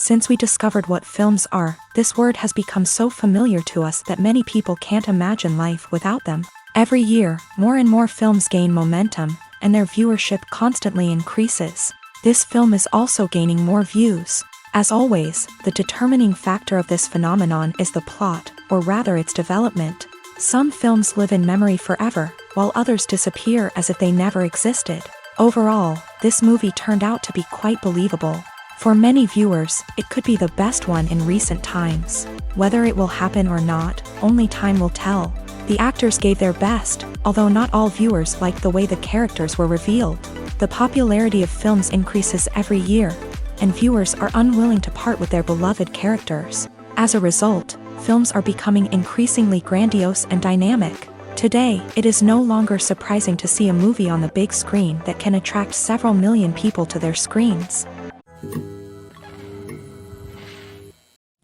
Since we discovered what films are, this word has become so familiar to us that many people can't imagine life without them. Every year, more and more films gain momentum, and their viewership constantly increases. This film is also gaining more views. As always, the determining factor of this phenomenon is the plot, or rather its development. Some films live in memory forever, while others disappear as if they never existed. Overall, this movie turned out to be quite believable. For many viewers, it could be the best one in recent times. Whether it will happen or not, only time will tell. The actors gave their best, although not all viewers liked the way the characters were revealed. The popularity of films increases every year, and viewers are unwilling to part with their beloved characters. As a result, films are becoming increasingly grandiose and dynamic. Today, it is no longer surprising to see a movie on the big screen that can attract several million people to their screens.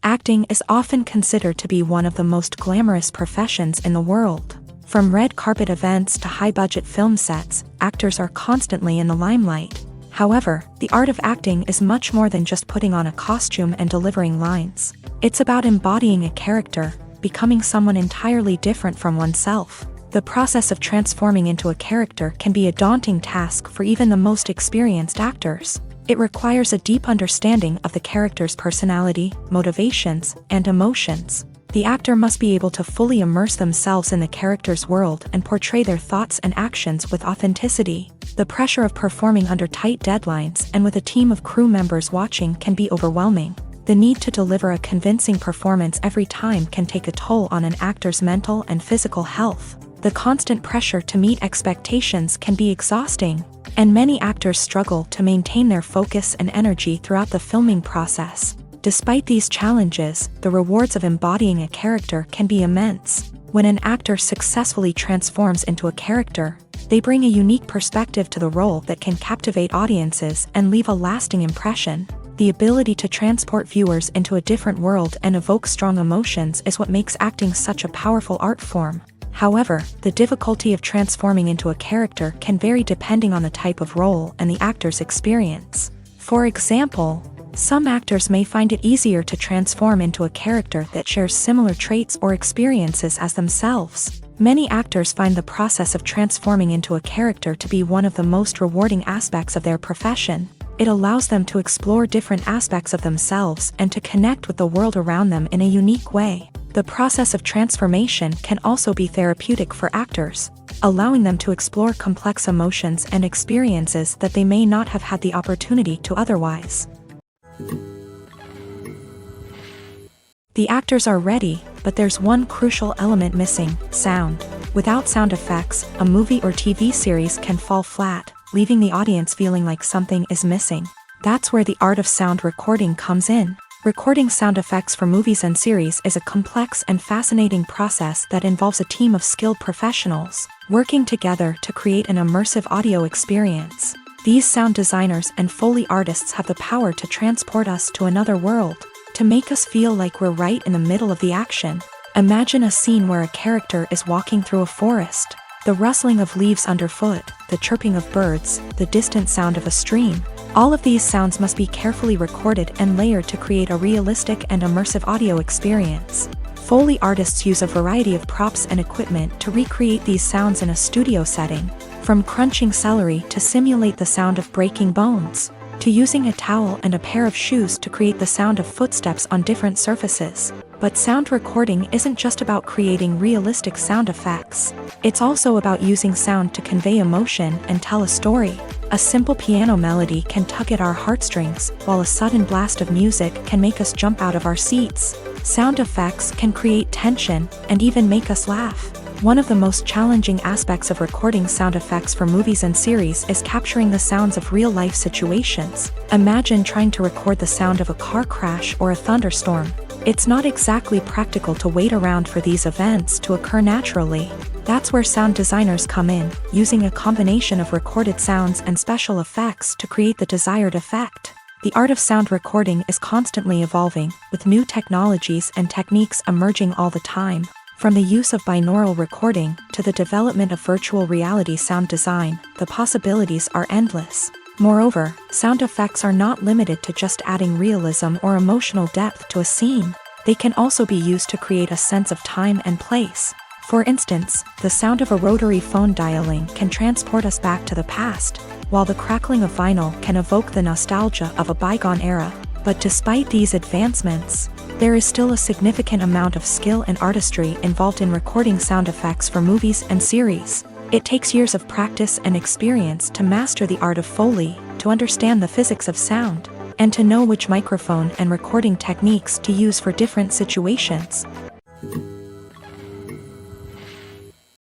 Acting is often considered to be one of the most glamorous professions in the world. From red carpet events to high-budget film sets, actors are constantly in the limelight. However, the art of acting is much more than just putting on a costume and delivering lines. It's about embodying a character, becoming someone entirely different from oneself. The process of transforming into a character can be a daunting task for even the most experienced actors. It requires a deep understanding of the character's personality, motivations, and emotions. The actor must be able to fully immerse themselves in the character's world and portray their thoughts and actions with authenticity. The pressure of performing under tight deadlines and with a team of crew members watching can be overwhelming. The need to deliver a convincing performance every time can take a toll on an actor's mental and physical health. The constant pressure to meet expectations can be exhausting, and many actors struggle to maintain their focus and energy throughout the filming process. Despite these challenges, the rewards of embodying a character can be immense. When an actor successfully transforms into a character, they bring a unique perspective to the role that can captivate audiences and leave a lasting impression. The ability to transport viewers into a different world and evoke strong emotions is what makes acting such a powerful art form. However, the difficulty of transforming into a character can vary depending on the type of role and the actor's experience. For example, some actors may find it easier to transform into a character that shares similar traits or experiences as themselves. Many actors find the process of transforming into a character to be one of the most rewarding aspects of their profession. It allows them to explore different aspects of themselves and to connect with the world around them in a unique way. The process of transformation can also be therapeutic for actors, allowing them to explore complex emotions and experiences that they may not have had the opportunity to otherwise. The actors are ready, but there's one crucial element missing: sound. Without sound effects, a movie or TV series can fall flat, leaving the audience feeling like something is missing. That's where the art of sound recording comes in. Recording sound effects for movies and series is a complex and fascinating process that involves a team of skilled professionals working together to create an immersive audio experience. These sound designers and Foley artists have the power to transport us to another world, to make us feel like we're right in the middle of the action. Imagine a scene where a character is walking through a forest. The rustling of leaves underfoot, the chirping of birds, the distant sound of a stream. All of these sounds must be carefully recorded and layered to create a realistic and immersive audio experience. Foley artists use a variety of props and equipment to recreate these sounds in a studio setting, from crunching celery to simulate the sound of breaking bones, to using a towel and a pair of shoes to create the sound of footsteps on different surfaces. But sound recording isn't just about creating realistic sound effects. It's also about using sound to convey emotion and tell a story. A simple piano melody can tug at our heartstrings, while a sudden blast of music can make us jump out of our seats. Sound effects can create tension and even make us laugh. One of the most challenging aspects of recording sound effects for movies and series is capturing the sounds of real-life situations. Imagine trying to record the sound of a car crash or a thunderstorm. It's not exactly practical to wait around for these events to occur naturally. That's where sound designers come in, using a combination of recorded sounds and special effects to create the desired effect. The art of sound recording is constantly evolving, with new technologies and techniques emerging all the time. From the use of binaural recording to the development of virtual reality sound design, the possibilities are endless. Moreover, sound effects are not limited to just adding realism or emotional depth to a scene. They can also be used to create a sense of time and place. For instance, the sound of a rotary phone dialing can transport us back to the past, while the crackling of vinyl can evoke the nostalgia of a bygone era. But despite these advancements, there is still a significant amount of skill and artistry involved in recording sound effects for movies and series. It takes years of practice and experience to master the art of Foley, to understand the physics of sound, and to know which microphone and recording techniques to use for different situations.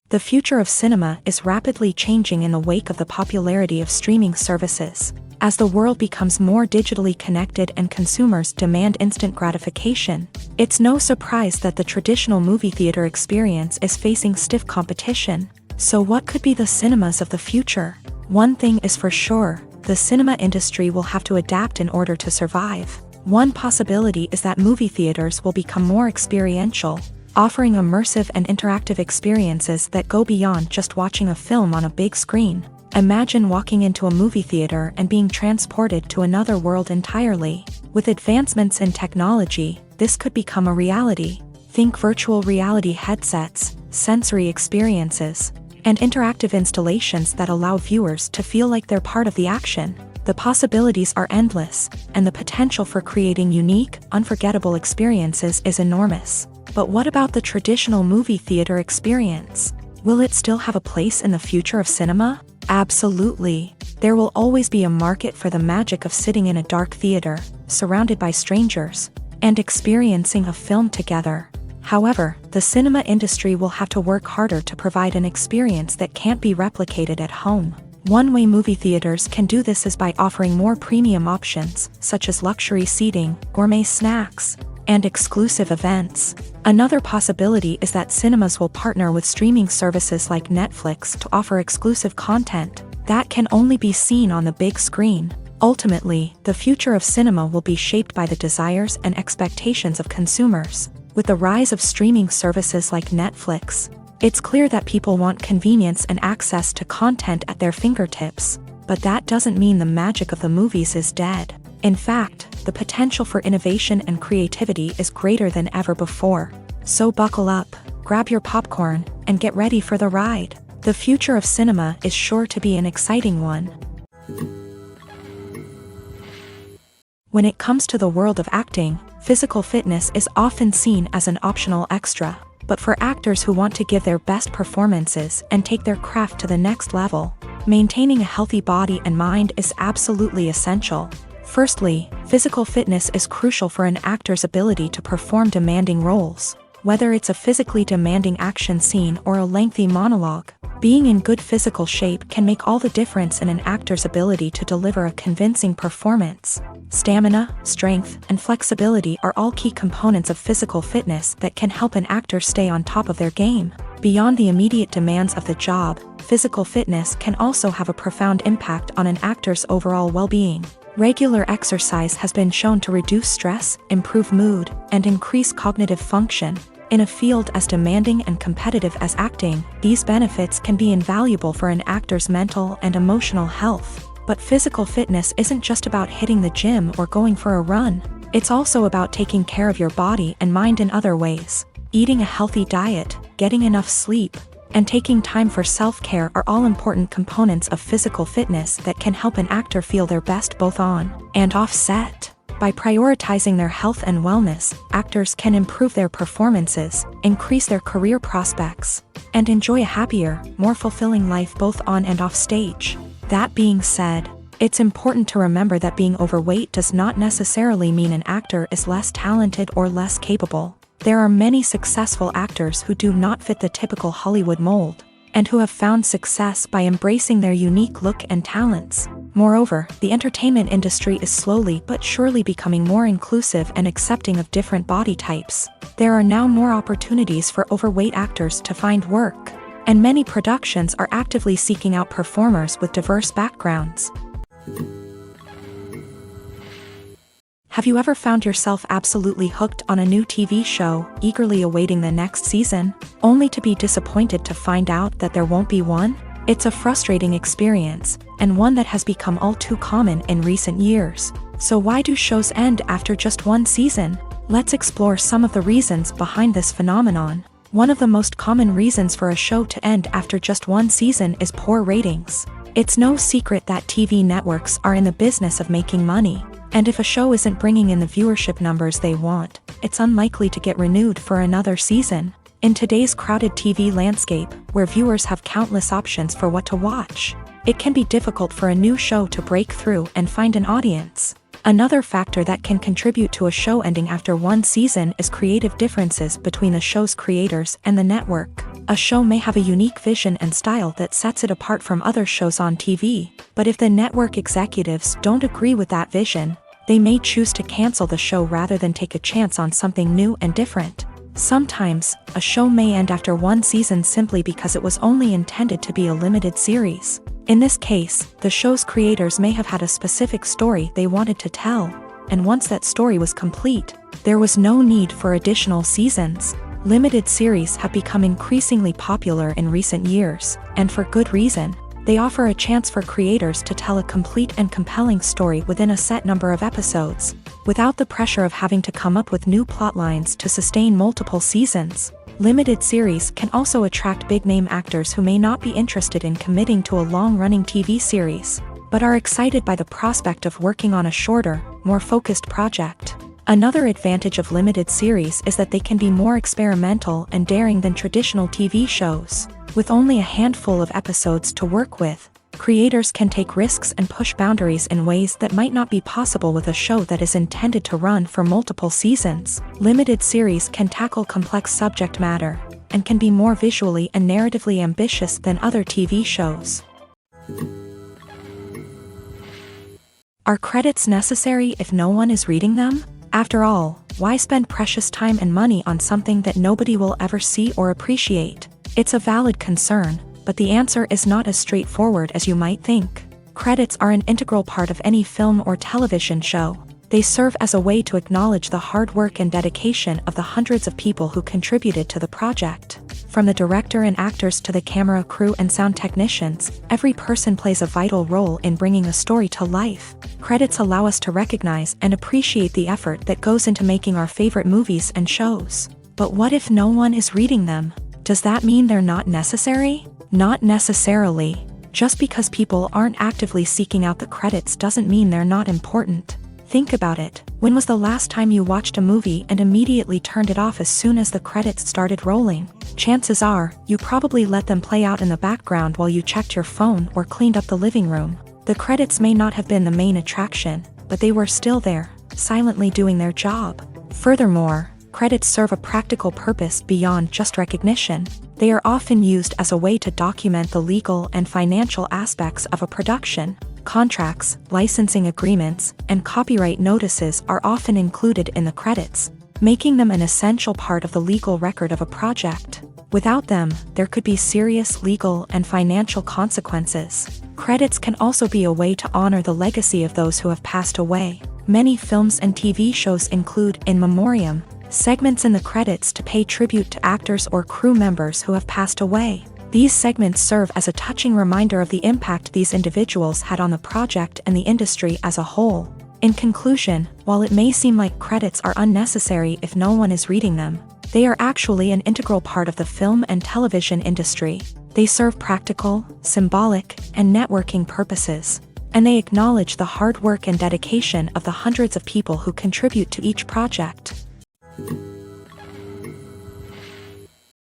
The future of cinema is rapidly changing in the wake of the popularity of streaming services. As the world becomes more digitally connected and consumers demand instant gratification, it's no surprise that the traditional movie theater experience is facing stiff competition. So what could be the cinemas of the future? One thing is for sure, the cinema industry will have to adapt in order to survive. One possibility is that movie theaters will become more experiential, offering immersive and interactive experiences that go beyond just watching a film on a big screen. Imagine walking into a movie theater and being transported to another world entirely. With advancements in technology, this could become a reality. Think virtual reality headsets, sensory experiences, and interactive installations that allow viewers to feel like they're part of the action. The possibilities are endless, and the potential for creating unique, unforgettable experiences is enormous. But what about the traditional movie theater experience? Will it still have a place in the future of cinema? Absolutely. There will always be a market for the magic of sitting in a dark theater, surrounded by strangers, and experiencing a film together. However, the cinema industry will have to work harder to provide an experience that can't be replicated at home. One way movie theaters can do this is by offering more premium options, such as luxury seating, gourmet snacks, and exclusive events. Another possibility is that cinemas will partner with streaming services like Netflix to offer exclusive content that can only be seen on the big screen. Ultimately, the future of cinema will be shaped by the desires and expectations of consumers. With the rise of streaming services like Netflix, it's clear that people want convenience and access to content at their fingertips. But that doesn't mean the magic of the movies is dead. In fact, the potential for innovation and creativity is greater than ever before. So buckle up, grab your popcorn, and get ready for the ride. The future of cinema is sure to be an exciting one. When it comes to the world of acting, physical fitness is often seen as an optional extra. But for actors who want to give their best performances and take their craft to the next level, maintaining a healthy body and mind is absolutely essential. Firstly, physical fitness is crucial for an actor's ability to perform demanding roles. Whether it's a physically demanding action scene or a lengthy monologue, being in good physical shape can make all the difference in an actor's ability to deliver a convincing performance. Stamina, strength, and flexibility are all key components of physical fitness that can help an actor stay on top of their game. Beyond the immediate demands of the job, physical fitness can also have a profound impact on an actor's overall well-being. Regular exercise has been shown to reduce stress, improve mood, and increase cognitive function. In a field as demanding and competitive as acting, these benefits can be invaluable for an actor's mental and emotional health. But physical fitness isn't just about hitting the gym or going for a run. It's also about taking care of your body and mind in other ways. Eating a healthy diet, getting enough sleep, and taking time for self-care are all important components of physical fitness that can help an actor feel their best both on and off set. By prioritizing their health and wellness, actors can improve their performances, increase their career prospects, and enjoy a happier, more fulfilling life both on and off stage. That being said, it's important to remember that being overweight does not necessarily mean an actor is less talented or less capable. There are many successful actors who do not fit the typical Hollywood mold, and who have found success by embracing their unique look and talents. Moreover, the entertainment industry is slowly but surely becoming more inclusive and accepting of different body types. There are now more opportunities for overweight actors to find work, and many productions are actively seeking out performers with diverse backgrounds. Have you ever found yourself absolutely hooked on a new TV show, eagerly awaiting the next season, only to be disappointed to find out that there won't be one? It's a frustrating experience, and one that has become all too common in recent years. So why do shows end after just one season? Let's explore some of the reasons behind this phenomenon. One of the most common reasons for a show to end after just one season is poor ratings. It's no secret that TV networks are in the business of making money, and if a show isn't bringing in the viewership numbers they want, it's unlikely to get renewed for another season. In today's crowded TV landscape, where viewers have countless options for what to watch, it can be difficult for a new show to break through and find an audience. Another factor that can contribute to a show ending after one season is creative differences between the show's creators and the network. A show may have a unique vision and style that sets it apart from other shows on TV, but if the network executives don't agree with that vision, they may choose to cancel the show rather than take a chance on something new and different. Sometimes, a show may end after one season simply because it was only intended to be a limited series. In this case, the show's creators may have had a specific story they wanted to tell, and once that story was complete, there was no need for additional seasons. Limited series have become increasingly popular in recent years, and for good reason. They offer a chance for creators to tell a complete and compelling story within a set number of episodes, without the pressure of having to come up with new plotlines to sustain multiple seasons. Limited series can also attract big-name actors who may not be interested in committing to a long-running TV series, but are excited by the prospect of working on a shorter, more focused project. Another advantage of limited series is that they can be more experimental and daring than traditional TV shows. With only a handful of episodes to work with, creators can take risks and push boundaries in ways that might not be possible with a show that is intended to run for multiple seasons. Limited series can tackle complex subject matter, and can be more visually and narratively ambitious than other TV shows. Are credits necessary if no one is reading them? After all, why spend precious time and money on something that nobody will ever see or appreciate? It's a valid concern, but the answer is not as straightforward as you might think. Credits are an integral part of any film or television show. They serve as a way to acknowledge the hard work and dedication of the hundreds of people who contributed to the project. From the director and actors to the camera crew and sound technicians, every person plays a vital role in bringing a story to life. Credits allow us to recognize and appreciate the effort that goes into making our favorite movies and shows. But what if no one is reading them? Does that mean they're not necessary? Not necessarily. Just because people aren't actively seeking out the credits doesn't mean they're not important. Think about it. When was the last time you watched a movie and immediately turned it off as soon as the credits started rolling? Chances are, you probably let them play out in the background while you checked your phone or cleaned up the living room. The credits may not have been the main attraction, but they were still there, silently doing their job. Furthermore, credits serve a practical purpose beyond just recognition. They are often used as a way to document the legal and financial aspects of a production. Contracts, licensing agreements, and copyright notices are often included in the credits, making them an essential part of the legal record of a project. Without them, there could be serious legal and financial consequences. Credits can also be a way to honor the legacy of those who have passed away. Many films and TV shows include in memoriam segments in the credits to pay tribute to actors or crew members who have passed away. These segments serve as a touching reminder of the impact these individuals had on the project and the industry as a whole. In conclusion, while it may seem like credits are unnecessary if no one is reading them, they are actually an integral part of the film and television industry. They serve practical, symbolic, and networking purposes, and they acknowledge the hard work and dedication of the hundreds of people who contribute to each project.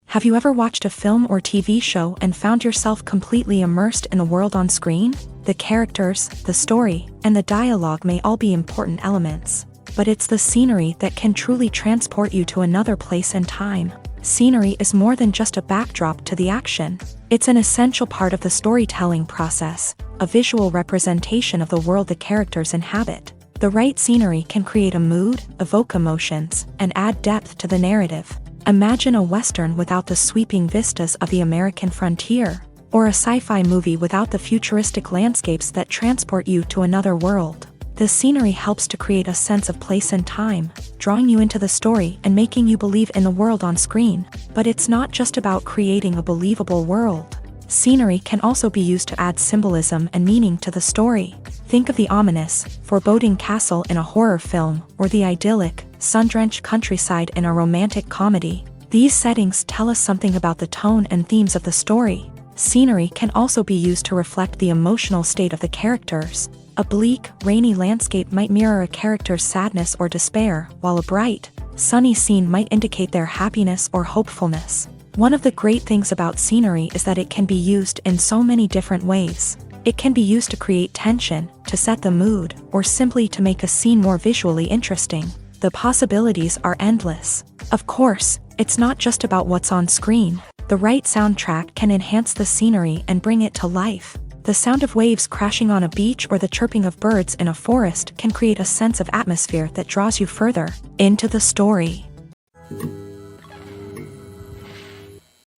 Have you ever watched a film or TV show and found yourself completely immersed in the world on screen? The characters, the story, and the dialogue may all be important elements, but it's the scenery that can truly transport you to another place and time. Scenery is more than just a backdrop to the action. It's an essential part of the storytelling process, a visual representation of the world the characters inhabit. The right scenery can create a mood, evoke emotions, and add depth to the narrative. Imagine a Western without the sweeping vistas of the American frontier, or a sci-fi movie without the futuristic landscapes that transport you to another world. The scenery helps to create a sense of place and time, drawing you into the story and making you believe in the world on screen. But it's not just about creating a believable world. Scenery can also be used to add symbolism and meaning to the story. Think of the ominous, foreboding castle in a horror film, or the idyllic, sun-drenched countryside in a romantic comedy. These settings tell us something about the tone and themes of the story. Scenery can also be used to reflect the emotional state of the characters. A bleak, rainy landscape might mirror a character's sadness or despair, while a bright, sunny scene might indicate their happiness or hopefulness. One of the great things about scenery is that it can be used in so many different ways. It can be used to create tension, to set the mood, or simply to make a scene more visually interesting. The possibilities are endless. Of course, it's not just about what's on screen. The right soundtrack can enhance the scenery and bring it to life. The sound of waves crashing on a beach or the chirping of birds in a forest can create a sense of atmosphere that draws you further into the story.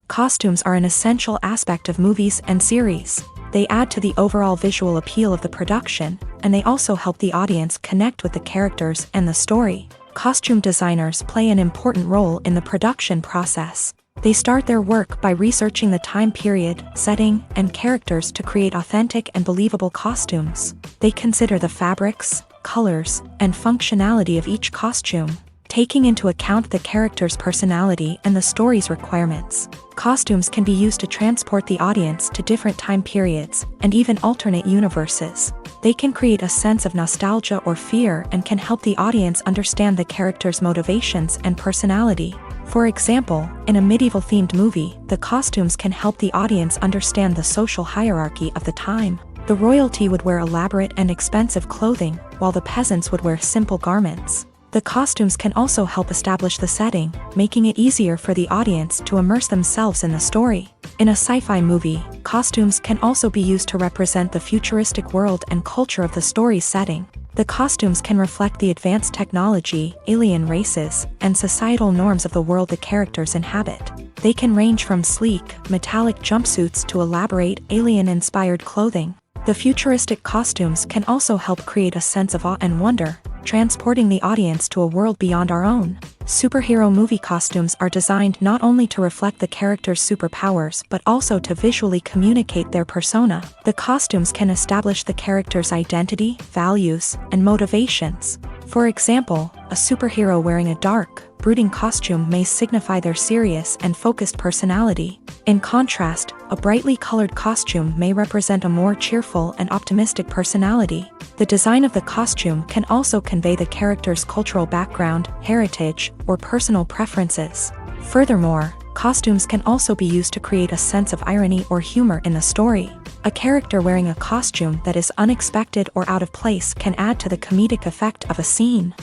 Costumes are an essential aspect of movies and series. They add to the overall visual appeal of the production, and they also help the audience connect with the characters and the story. Costume designers play an important role in the production process. They start their work by researching the time period, setting, and characters to create authentic and believable costumes. They consider the fabrics, colors, and functionality of each costume, taking into account the character's personality and the story's requirements. Costumes can be used to transport the audience to different time periods and even alternate universes. They can create a sense of nostalgia or fear and can help the audience understand the character's motivations and personality. For example, in a medieval-themed movie, the costumes can help the audience understand the social hierarchy of the time. The royalty would wear elaborate and expensive clothing, while the peasants would wear simple garments. The costumes can also help establish the setting, making it easier for the audience to immerse themselves in the story. In a sci-fi movie, costumes can also be used to represent the futuristic world and culture of the story's setting. The costumes can reflect the advanced technology, alien races, and societal norms of the world the characters inhabit. They can range from sleek, metallic jumpsuits to elaborate, alien-inspired clothing. The futuristic costumes can also help create a sense of awe and wonder, transporting the audience to a world beyond our own. Superhero movie costumes are designed not only to reflect the character's superpowers but also to visually communicate their persona. The costumes can establish the character's identity, values, and motivations. For example, a superhero wearing a dark, brooding costume may signify their serious and focused personality. In contrast, a brightly colored costume may represent a more cheerful and optimistic personality. The design of the costume can also convey the character's cultural background, heritage, or personal preferences. Furthermore, costumes can also be used to create a sense of irony or humor in the story. A character wearing a costume that is unexpected or out of place can add to the comedic effect of a scene.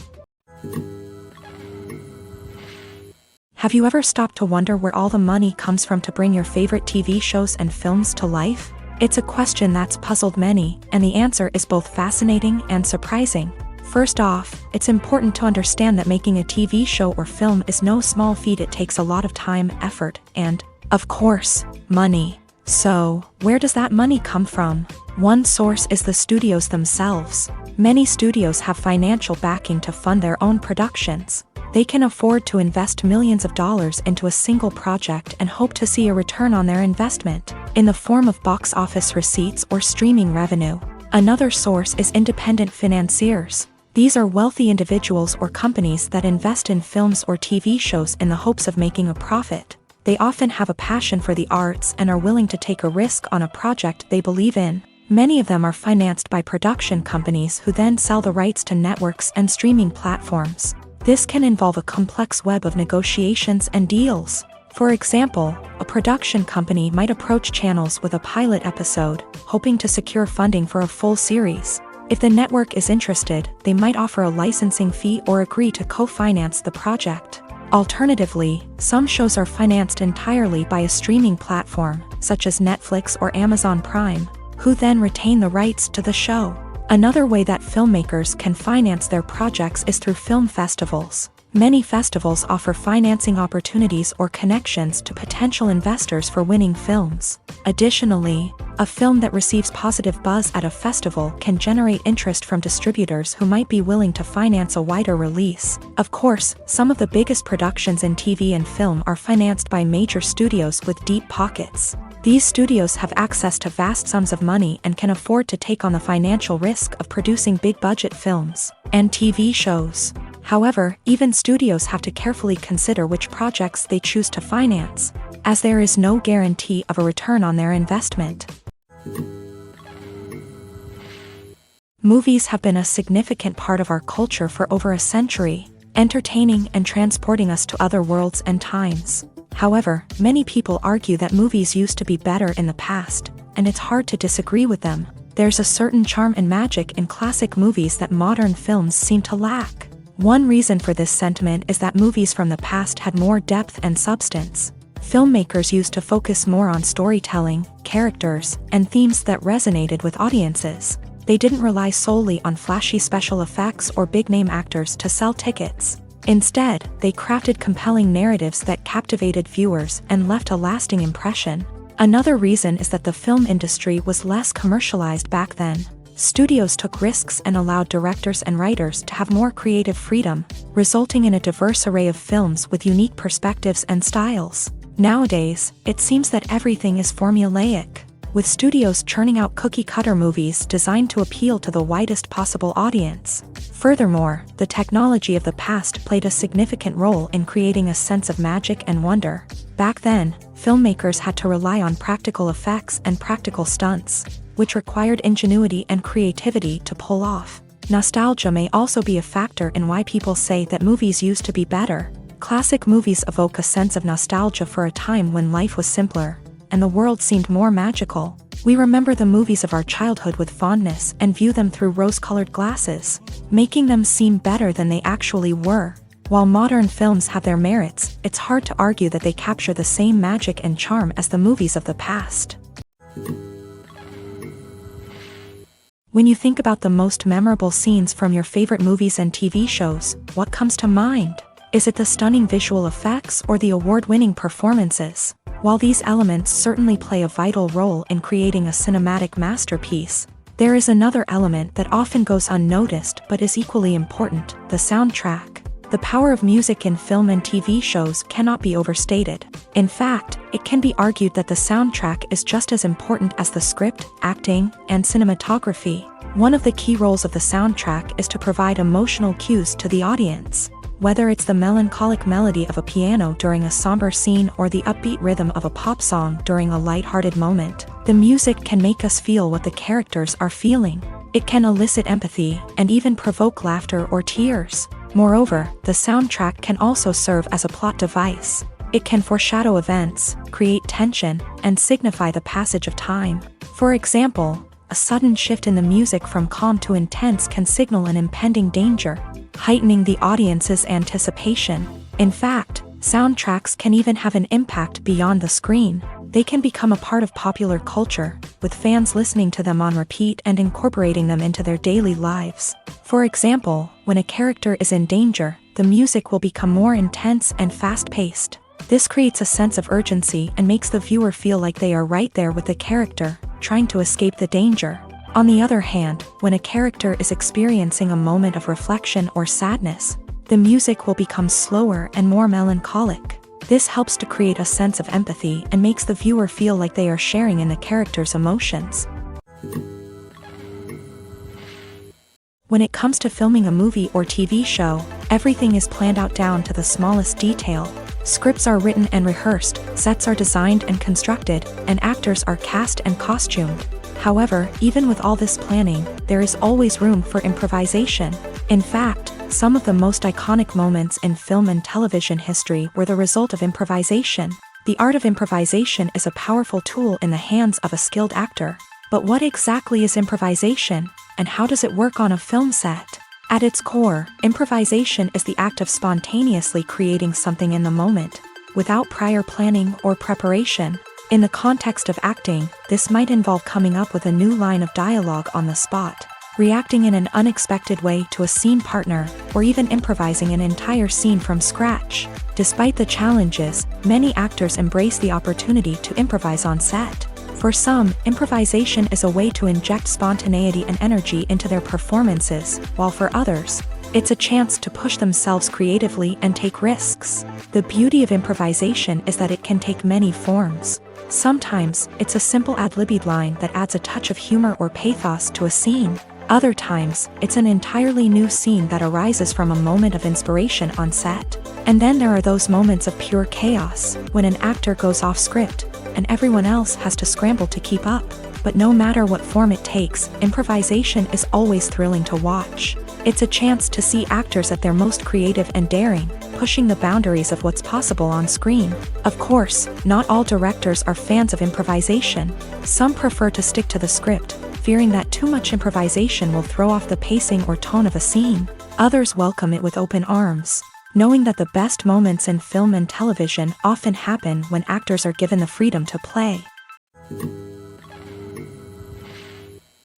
Have you ever stopped to wonder where all the money comes from to bring your favorite TV shows and films to life? It's a question that's puzzled many, and the answer is both fascinating and surprising. First off, it's important to understand that making a TV show or film is no small feat. It takes a lot of time, effort, and, of course, money. So, where does that money come from? One source is the studios themselves. Many studios have financial backing to fund their own productions. They can afford to invest millions of dollars into a single project and hope to see a return on their investment, in the form of box office receipts or streaming revenue. Another source is independent financiers. These are wealthy individuals or companies that invest in films or TV shows in the hopes of making a profit. They often have a passion for the arts and are willing to take a risk on a project they believe in. Many of them are financed by production companies who then sell the rights to networks and streaming platforms. This can involve a complex web of negotiations and deals. For example, a production company might approach channels with a pilot episode, hoping to secure funding for a full series. If the network is interested, they might offer a licensing fee or agree to co-finance the project. Alternatively, some shows are financed entirely by a streaming platform, such as Netflix or Amazon Prime, who then retain the rights to the show. Another way that filmmakers can finance their projects is through film festivals. Many festivals offer financing opportunities or connections to potential investors for winning films. Additionally, a film that receives positive buzz at a festival can generate interest from distributors who might be willing to finance a wider release. Of course, some of the biggest productions in TV and film are financed by major studios with deep pockets. These studios have access to vast sums of money and can afford to take on the financial risk of producing big-budget films and TV shows. However, even studios have to carefully consider which projects they choose to finance, as there is no guarantee of a return on their investment. Movies have been a significant part of our culture for over a century, entertaining and transporting us to other worlds and times. However, many people argue that movies used to be better in the past, and it's hard to disagree with them. There's a certain charm and magic in classic movies that modern films seem to lack. One reason for this sentiment is that movies from the past had more depth and substance. Filmmakers used to focus more on storytelling, characters, and themes that resonated with audiences. They didn't rely solely on flashy special effects or big-name actors to sell tickets. Instead, they crafted compelling narratives that captivated viewers and left a lasting impression. Another reason is that the film industry was less commercialized back then. Studios took risks and allowed directors and writers to have more creative freedom, resulting in a diverse array of films with unique perspectives and styles. Nowadays, it seems that everything is formulaic, with studios churning out cookie-cutter movies designed to appeal to the widest possible audience. Furthermore, the technology of the past played a significant role in creating a sense of magic and wonder. Back then, filmmakers had to rely on practical effects and practical stunts, which required ingenuity and creativity to pull off. Nostalgia may also be a factor in why people say that movies used to be better. Classic movies evoke a sense of nostalgia for a time when life was simpler, and the world seemed more magical. We remember the movies of our childhood with fondness and view them through rose-colored glasses, making them seem better than they actually were. While modern films have their merits, it's hard to argue that they capture the same magic and charm as the movies of the past. When you think about the most memorable scenes from your favorite movies and TV shows, what comes to mind? Is it the stunning visual effects or the award-winning performances? While these elements certainly play a vital role in creating a cinematic masterpiece, there is another element that often goes unnoticed but is equally important: the soundtrack. The power of music in film and TV shows cannot be overstated. In fact, it can be argued that the soundtrack is just as important as the script, acting, and cinematography. One of the key roles of the soundtrack is to provide emotional cues to the audience. Whether it's the melancholic melody of a piano during a somber scene or the upbeat rhythm of a pop song during a lighthearted moment, the music can make us feel what the characters are feeling. It can elicit empathy and even provoke laughter or tears. Moreover, the soundtrack can also serve as a plot device. It can foreshadow events, create tension, and signify the passage of time. For example, a sudden shift in the music from calm to intense can signal an impending danger, heightening the audience's anticipation. In fact, soundtracks can even have an impact beyond the screen. They can become a part of popular culture, with fans listening to them on repeat and incorporating them into their daily lives. For example, when a character is in danger, the music will become more intense and fast-paced. This creates a sense of urgency and makes the viewer feel like they are right there with the character, trying to escape the danger. On the other hand, when a character is experiencing a moment of reflection or sadness, the music will become slower and more melancholic. This helps to create a sense of empathy and makes the viewer feel like they are sharing in the character's emotions. When it comes to filming a movie or TV show, everything is planned out down to the smallest detail. Scripts are written and rehearsed, sets are designed and constructed, and actors are cast and costumed. However, even with all this planning, there is always room for improvisation. In fact, some of the most iconic moments in film and television history were the result of improvisation. The art of improvisation is a powerful tool in the hands of a skilled actor. But what exactly is improvisation, and how does it work on a film set? At its core, improvisation is the act of spontaneously creating something in the moment, without prior planning or preparation. In the context of acting, this might involve coming up with a new line of dialogue on the spot, reacting in an unexpected way to a scene partner, or even improvising an entire scene from scratch. Despite the challenges, many actors embrace the opportunity to improvise on set. For some, improvisation is a way to inject spontaneity and energy into their performances, while for others, it's a chance to push themselves creatively and take risks. The beauty of improvisation is that it can take many forms. Sometimes, it's a simple ad-libbed line that adds a touch of humor or pathos to a scene. Other times, it's an entirely new scene that arises from a moment of inspiration on set. And then there are those moments of pure chaos, when an actor goes off script, and everyone else has to scramble to keep up. But no matter what form it takes, improvisation is always thrilling to watch. It's a chance to see actors at their most creative and daring, pushing the boundaries of what's possible on screen. Of course, not all directors are fans of improvisation. Some prefer to stick to the script, fearing that too much improvisation will throw off the pacing or tone of a scene. Others welcome it with open arms, knowing that the best moments in film and television often happen when actors are given the freedom to play.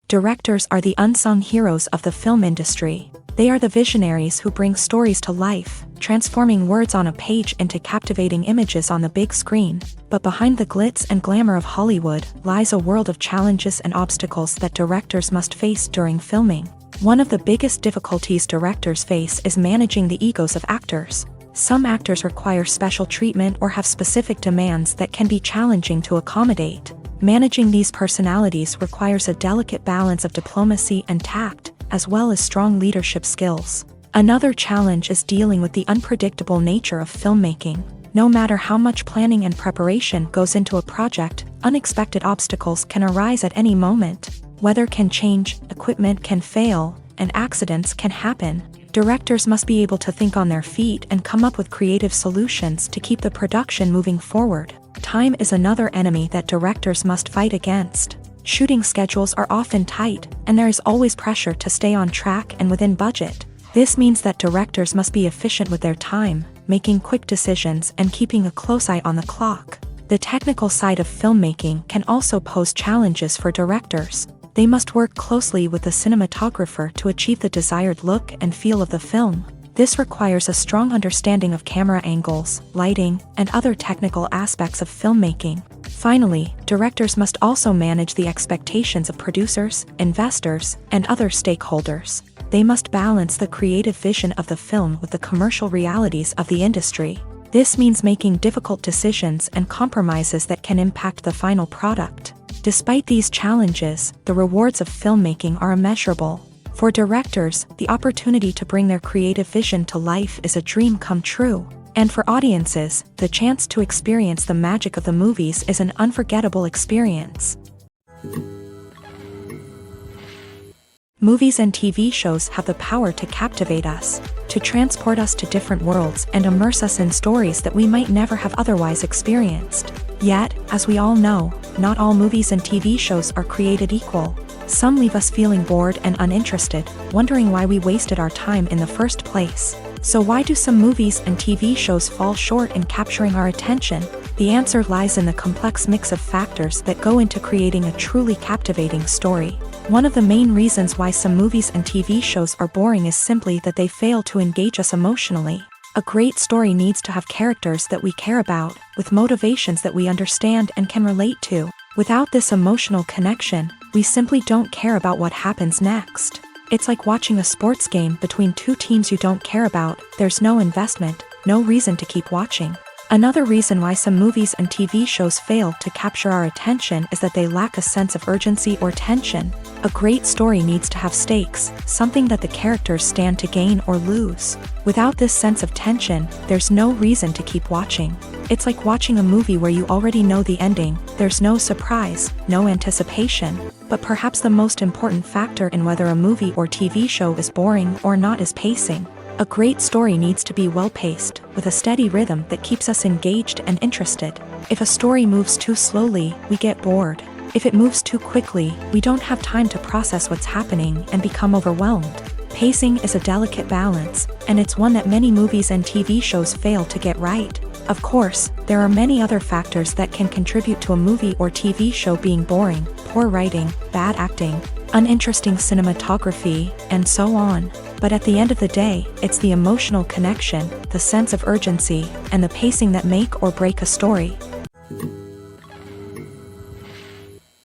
Directors are the unsung heroes of the film industry. They are the visionaries who bring stories to life, transforming words on a page into captivating images on the big screen. But behind the glitz and glamour of Hollywood lies a world of challenges and obstacles that directors must face during filming. One of the biggest difficulties directors face is managing the egos of actors. Some actors require special treatment or have specific demands that can be challenging to accommodate. Managing these personalities requires a delicate balance of diplomacy and tact, as well as strong leadership skills. Another challenge is dealing with the unpredictable nature of filmmaking. No matter how much planning and preparation goes into a project, unexpected obstacles can arise at any moment. Weather can change, equipment can fail, and accidents can happen. Directors must be able to think on their feet and come up with creative solutions to keep the production moving forward. Time is another enemy that directors must fight against. Shooting schedules are often tight, and there is always pressure to stay on track and within budget. This means that directors must be efficient with their time, making quick decisions and keeping a close eye on the clock. The technical side of filmmaking can also pose challenges for directors. They must work closely with the cinematographer to achieve the desired look and feel of the film. This requires a strong understanding of camera angles, lighting, and other technical aspects of filmmaking. Finally, directors must also manage the expectations of producers, investors, and other stakeholders. They must balance the creative vision of the film with the commercial realities of the industry. This means making difficult decisions and compromises that can impact the final product. Despite these challenges, the rewards of filmmaking are immeasurable. For directors, the opportunity to bring their creative vision to life is a dream come true. And for audiences, the chance to experience the magic of the movies is an unforgettable experience. Movies and TV shows have the power to captivate us, to transport us to different worlds and immerse us in stories that we might never have otherwise experienced. Yet, as we all know, not all movies and TV shows are created equal. Some leave us feeling bored and uninterested, wondering why we wasted our time in the first place. So why do some movies and TV shows fall short in capturing our attention? The answer lies in the complex mix of factors that go into creating a truly captivating story. One of the main reasons why some movies and TV shows are boring is simply that they fail to engage us emotionally. A great story needs to have characters that we care about, with motivations that we understand and can relate to. Without this emotional connection, we simply don't care about what happens next. It's like watching a sports game between two teams you don't care about. There's no investment, no reason to keep watching. Another reason why some movies and TV shows fail to capture our attention is that they lack a sense of urgency or tension. A great story needs to have stakes, something that the characters stand to gain or lose. Without this sense of tension, there's no reason to keep watching. It's like watching a movie where you already know the ending. There's no surprise, no anticipation. But perhaps the most important factor in whether a movie or TV show is boring or not is pacing. A great story needs to be well-paced, with a steady rhythm that keeps us engaged and interested. If a story moves too slowly, we get bored. If it moves too quickly, we don't have time to process what's happening and become overwhelmed. Pacing is a delicate balance, and it's one that many movies and TV shows fail to get right. Of course, there are many other factors that can contribute to a movie or TV show being boring: poor writing, bad acting, uninteresting cinematography, and so on. But at the end of the day, it's the emotional connection, the sense of urgency, and the pacing that make or break a story.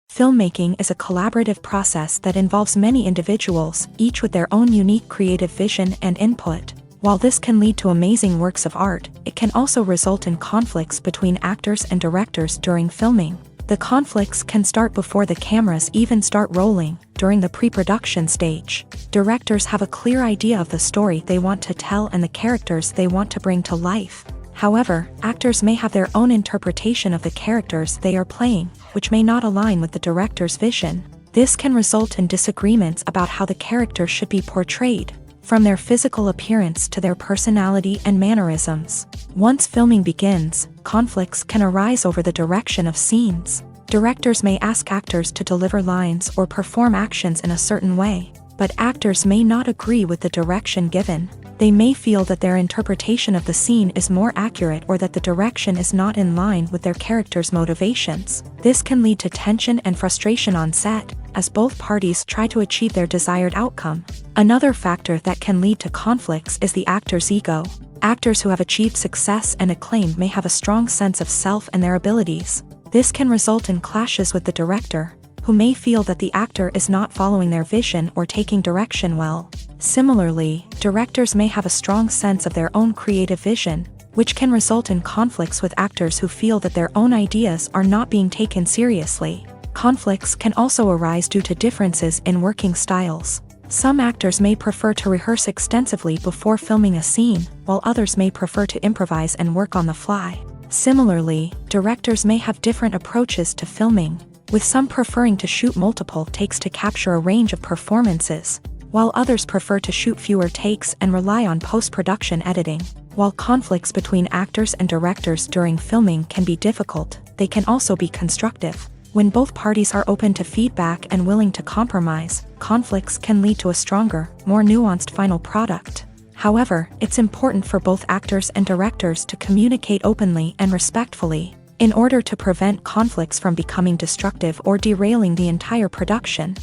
Filmmaking is a collaborative process that involves many individuals, each with their own unique creative vision and input. While this can lead to amazing works of art, it can also result in conflicts between actors and directors during filming. The conflicts can start before the cameras even start rolling, during the pre-production stage. Directors have a clear idea of the story they want to tell and the characters they want to bring to life. However, actors may have their own interpretation of the characters they are playing, which may not align with the director's vision. This can result in disagreements about how the character should be portrayed, from their physical appearance to their personality and mannerisms. Once filming begins, conflicts can arise over the direction of scenes. Directors may ask actors to deliver lines or perform actions in a certain way, but actors may not agree with the direction given. They may feel that their interpretation of the scene is more accurate or that the direction is not in line with their character's motivations. This can lead to tension and frustration on set, as both parties try to achieve their desired outcome. Another factor that can lead to conflicts is the actor's ego. Actors who have achieved success and acclaim may have a strong sense of self and their abilities. This can result in clashes with the director, who may feel that the actor is not following their vision or taking direction well. Similarly, directors may have a strong sense of their own creative vision, which can result in conflicts with actors who feel that their own ideas are not being taken seriously. Conflicts can also arise due to differences in working styles. Some actors may prefer to rehearse extensively before filming a scene, while others may prefer to improvise and work on the fly. Similarly, directors may have different approaches to filming, with some preferring to shoot multiple takes to capture a range of performances, while others prefer to shoot fewer takes and rely on post-production editing. While conflicts between actors and directors during filming can be difficult, they can also be constructive. When both parties are open to feedback and willing to compromise, conflicts can lead to a stronger, more nuanced final product. However, it's important for both actors and directors to communicate openly and respectfully, in order to prevent conflicts from becoming destructive or derailing the entire production.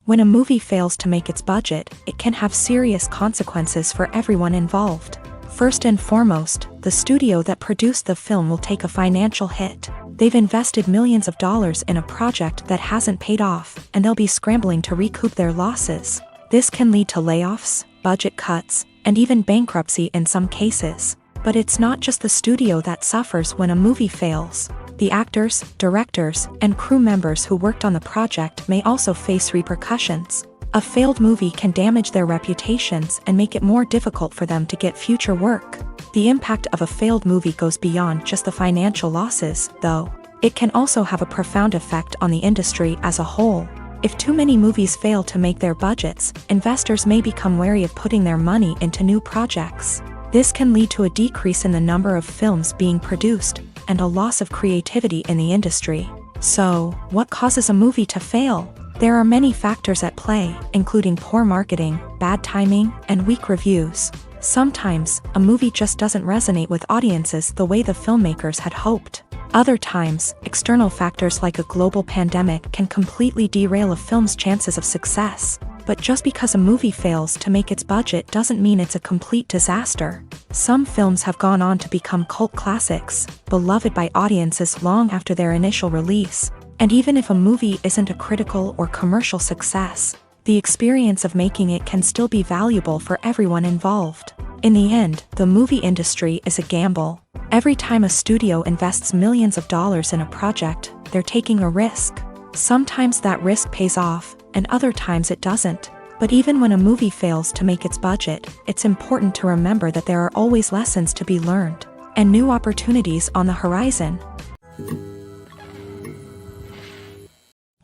When a movie fails to make its budget, it can have serious consequences for everyone involved. First and foremost, the studio that produced the film will take a financial hit. They've invested millions of dollars in a project that hasn't paid off, and they'll be scrambling to recoup their losses. This can lead to layoffs, budget cuts, and even bankruptcy in some cases. But it's not just the studio that suffers when a movie fails. The actors, directors, and crew members who worked on the project may also face repercussions. A failed movie can damage their reputations and make it more difficult for them to get future work. The impact of a failed movie goes beyond just the financial losses, though. It can also have a profound effect on the industry as a whole. If too many movies fail to make their budgets, investors may become wary of putting their money into new projects. This can lead to a decrease in the number of films being produced, and a loss of creativity in the industry. So, what causes a movie to fail? There are many factors at play, including poor marketing, bad timing, and weak reviews. Sometimes, a movie just doesn't resonate with audiences the way the filmmakers had hoped. Other times, external factors like a global pandemic can completely derail a film's chances of success. But just because a movie fails to make its budget doesn't mean it's a complete disaster. Some films have gone on to become cult classics, beloved by audiences long after their initial release. And even if a movie isn't a critical or commercial success, the experience of making it can still be valuable for everyone involved. In the end, the movie industry is a gamble. Every time a studio invests millions of dollars in a project, they're taking a risk. Sometimes that risk pays off, and other times it doesn't. But even when a movie fails to make its budget, it's important to remember that there are always lessons to be learned, and new opportunities on the horizon.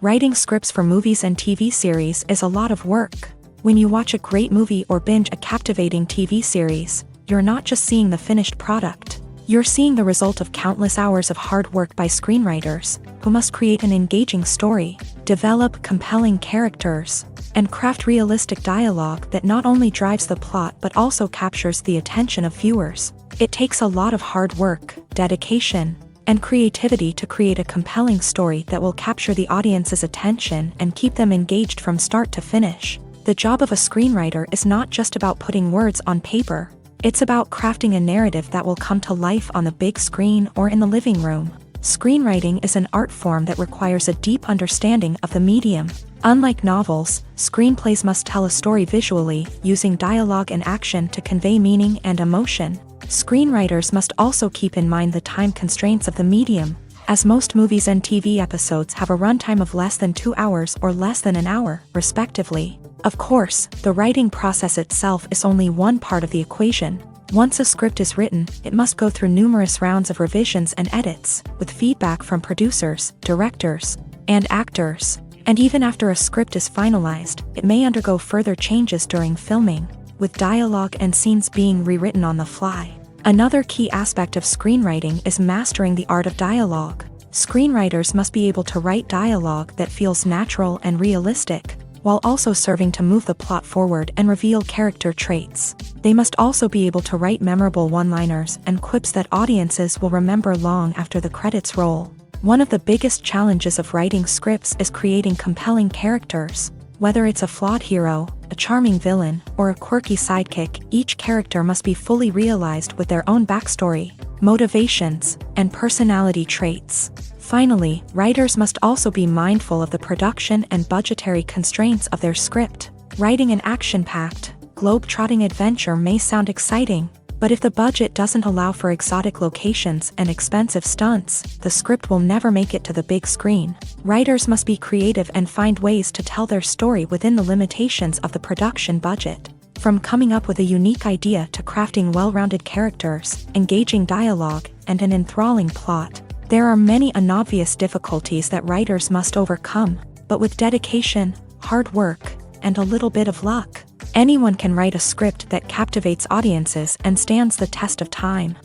Writing scripts for movies and TV series is a lot of work. When you watch a great movie or binge a captivating TV series, you're not just seeing the finished product. You're seeing the result of countless hours of hard work by screenwriters, who must create an engaging story, develop compelling characters, and craft realistic dialogue that not only drives the plot but also captures the attention of viewers. It takes a lot of hard work, dedication, and creativity to create a compelling story that will capture the audience's attention and keep them engaged from start to finish. The job of a screenwriter is not just about putting words on paper. It's about crafting a narrative that will come to life on the big screen or in the living room. Screenwriting is an art form that requires a deep understanding of the medium. Unlike novels, screenplays must tell a story visually, using dialogue and action to convey meaning and emotion. Screenwriters must also keep in mind the time constraints of the medium, as most movies and TV episodes have a runtime of less than 2 hours or less than an hour, respectively. Of course, the writing process itself is only one part of the equation. Once a script is written, it must go through numerous rounds of revisions and edits, with feedback from producers, directors, and actors. And even after a script is finalized, it may undergo further changes during filming, with dialogue and scenes being rewritten on the fly. Another key aspect of screenwriting is mastering the art of dialogue. Screenwriters must be able to write dialogue that feels natural and realistic, while also serving to move the plot forward and reveal character traits. They must also be able to write memorable one-liners and quips that audiences will remember long after the credits roll. One of the biggest challenges of writing scripts is creating compelling characters. Whether it's a flawed hero, a charming villain, or a quirky sidekick, each character must be fully realized with their own backstory, motivations, and personality traits. Finally, writers must also be mindful of the production and budgetary constraints of their script. Writing an action-packed, globe-trotting adventure may sound exciting, but if the budget doesn't allow for exotic locations and expensive stunts, the script will never make it to the big screen. Writers must be creative and find ways to tell their story within the limitations of the production budget. From coming up with a unique idea to crafting well-rounded characters, engaging dialogue, and an enthralling plot, there are many unobvious difficulties that writers must overcome, but with dedication, hard work, and a little bit of luck, anyone can write a script that captivates audiences and stands the test of time.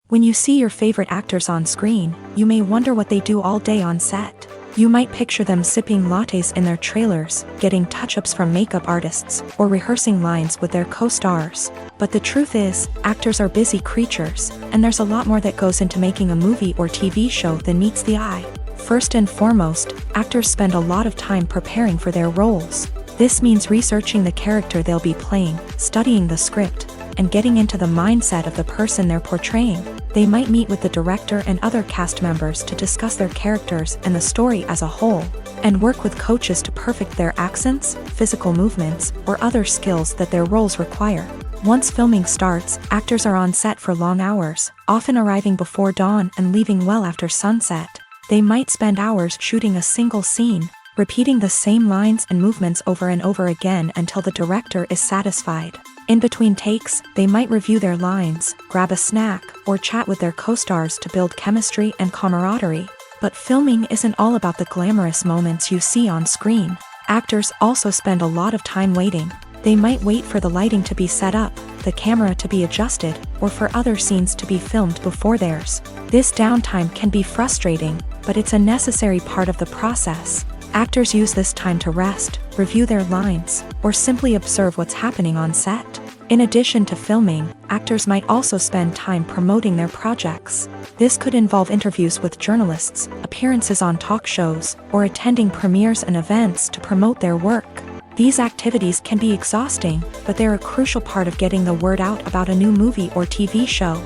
When you see your favorite actors on screen, you may wonder what they do all day on set. You might picture them sipping lattes in their trailers, getting touch-ups from makeup artists, or rehearsing lines with their co-stars. But the truth is, actors are busy creatures, and there's a lot more that goes into making a movie or TV show than meets the eye. First and foremost, actors spend a lot of time preparing for their roles. This means researching the character they'll be playing, studying the script, and getting into the mindset of the person they're portraying. They might meet with the director and other cast members to discuss their characters and the story as a whole, and work with coaches to perfect their accents, physical movements, or other skills that their roles require. Once filming starts, actors are on set for long hours, often arriving before dawn and leaving well after sunset. They might spend hours shooting a single scene, repeating the same lines and movements over and over again until the director is satisfied. In between takes, they might review their lines, grab a snack, or chat with their co-stars to build chemistry and camaraderie. But filming isn't all about the glamorous moments you see on screen. Actors also spend a lot of time waiting. They might wait for the lighting to be set up, the camera to be adjusted, or for other scenes to be filmed before theirs. This downtime can be frustrating, but it's a necessary part of the process. Actors use this time to rest, review their lines, or simply observe what's happening on set. In addition to filming, actors might also spend time promoting their projects. This could involve interviews with journalists, appearances on talk shows, or attending premieres and events to promote their work. These activities can be exhausting, but they're a crucial part of getting the word out about a new movie or TV show.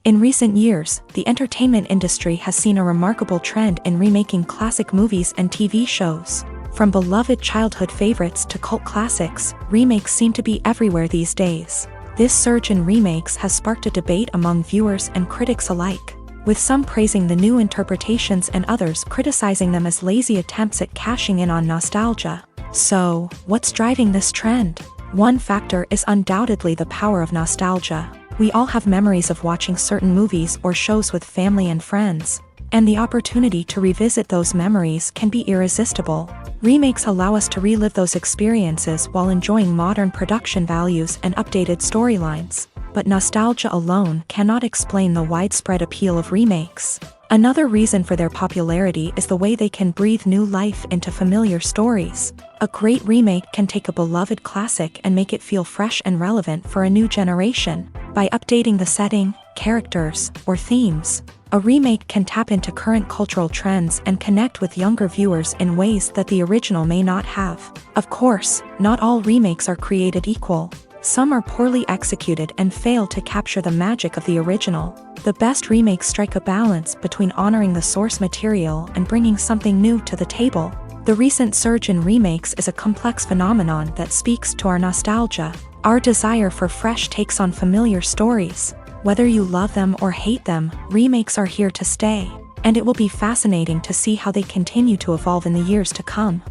In recent years, the entertainment industry has seen a remarkable trend in remaking classic movies and TV shows. From beloved childhood favorites to cult classics, remakes seem to be everywhere these days. This surge in remakes has sparked a debate among viewers and critics alike, with some praising the new interpretations and others criticizing them as lazy attempts at cashing in on nostalgia. So, what's driving this trend? One factor is undoubtedly the power of nostalgia. We all have memories of watching certain movies or shows with family and friends, and the opportunity to revisit those memories can be irresistible. Remakes allow us to relive those experiences while enjoying modern production values and updated storylines. But nostalgia alone cannot explain the widespread appeal of remakes. Another reason for their popularity is the way they can breathe new life into familiar stories. A great remake can take a beloved classic and make it feel fresh and relevant for a new generation. By updating the setting, characters, or themes, a remake can tap into current cultural trends and connect with younger viewers in ways that the original may not have. Of course, not all remakes are created equal. Some are poorly executed and fail to capture the magic of the original. The best remakes strike a balance between honoring the source material and bringing something new to the table. The recent surge in remakes is a complex phenomenon that speaks to our nostalgia, our desire for fresh takes on familiar stories. Whether you love them or hate them, remakes are here to stay, and it will be fascinating to see how they continue to evolve in the years to come.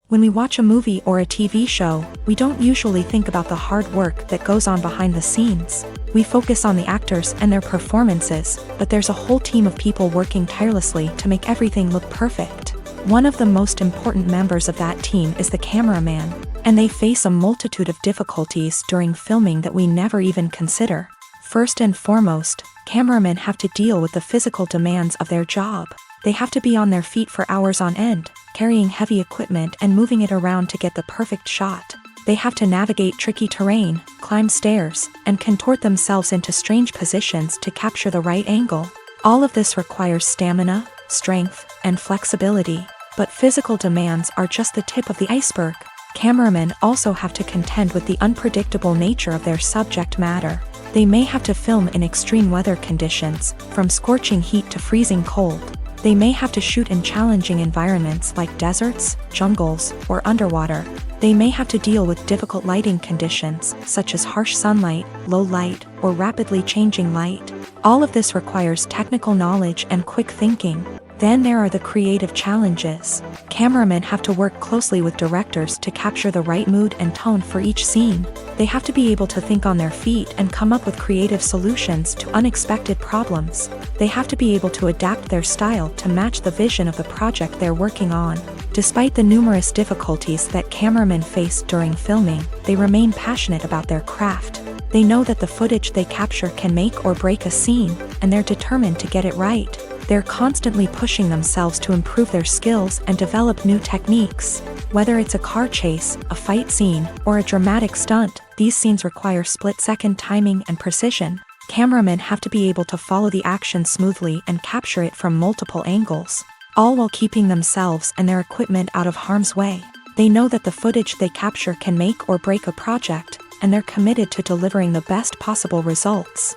When we watch a movie or a TV show, we don't usually think about the hard work that goes on behind the scenes. We focus on the actors and their performances, but there's a whole team of people working tirelessly to make everything look perfect. One of the most important members of that team is the cameraman, and they face a multitude of difficulties during filming that we never even consider. First and foremost, cameramen have to deal with the physical demands of their job. They have to be on their feet for hours on end, carrying heavy equipment and moving it around to get the perfect shot. They have to navigate tricky terrain, climb stairs, and contort themselves into strange positions to capture the right angle. All of this requires stamina, strength, and flexibility. But physical demands are just the tip of the iceberg. Cameramen also have to contend with the unpredictable nature of their subject matter. They may have to film in extreme weather conditions, from scorching heat to freezing cold. They may have to shoot in challenging environments like deserts, jungles, or underwater. They may have to deal with difficult lighting conditions, such as harsh sunlight, low light, or rapidly changing light. All of this requires technical knowledge and quick thinking. Then there are the creative challenges. Cameramen have to work closely with directors to capture the right mood and tone for each scene. They have to be able to think on their feet and come up with creative solutions to unexpected problems. They have to be able to adapt their style to match the vision of the project they're working on. Despite the numerous difficulties that cameramen face during filming, they remain passionate about their craft. They know that the footage they capture can make or break a scene, and they're determined to get it right. They're constantly pushing themselves to improve their skills and develop new techniques. Whether it's a car chase, a fight scene, or a dramatic stunt, these scenes require split-second timing and precision. Cameramen have to be able to follow the action smoothly and capture it from multiple angles, all while keeping themselves and their equipment out of harm's way. They know that the footage they capture can make or break a project, and they're committed to delivering the best possible results.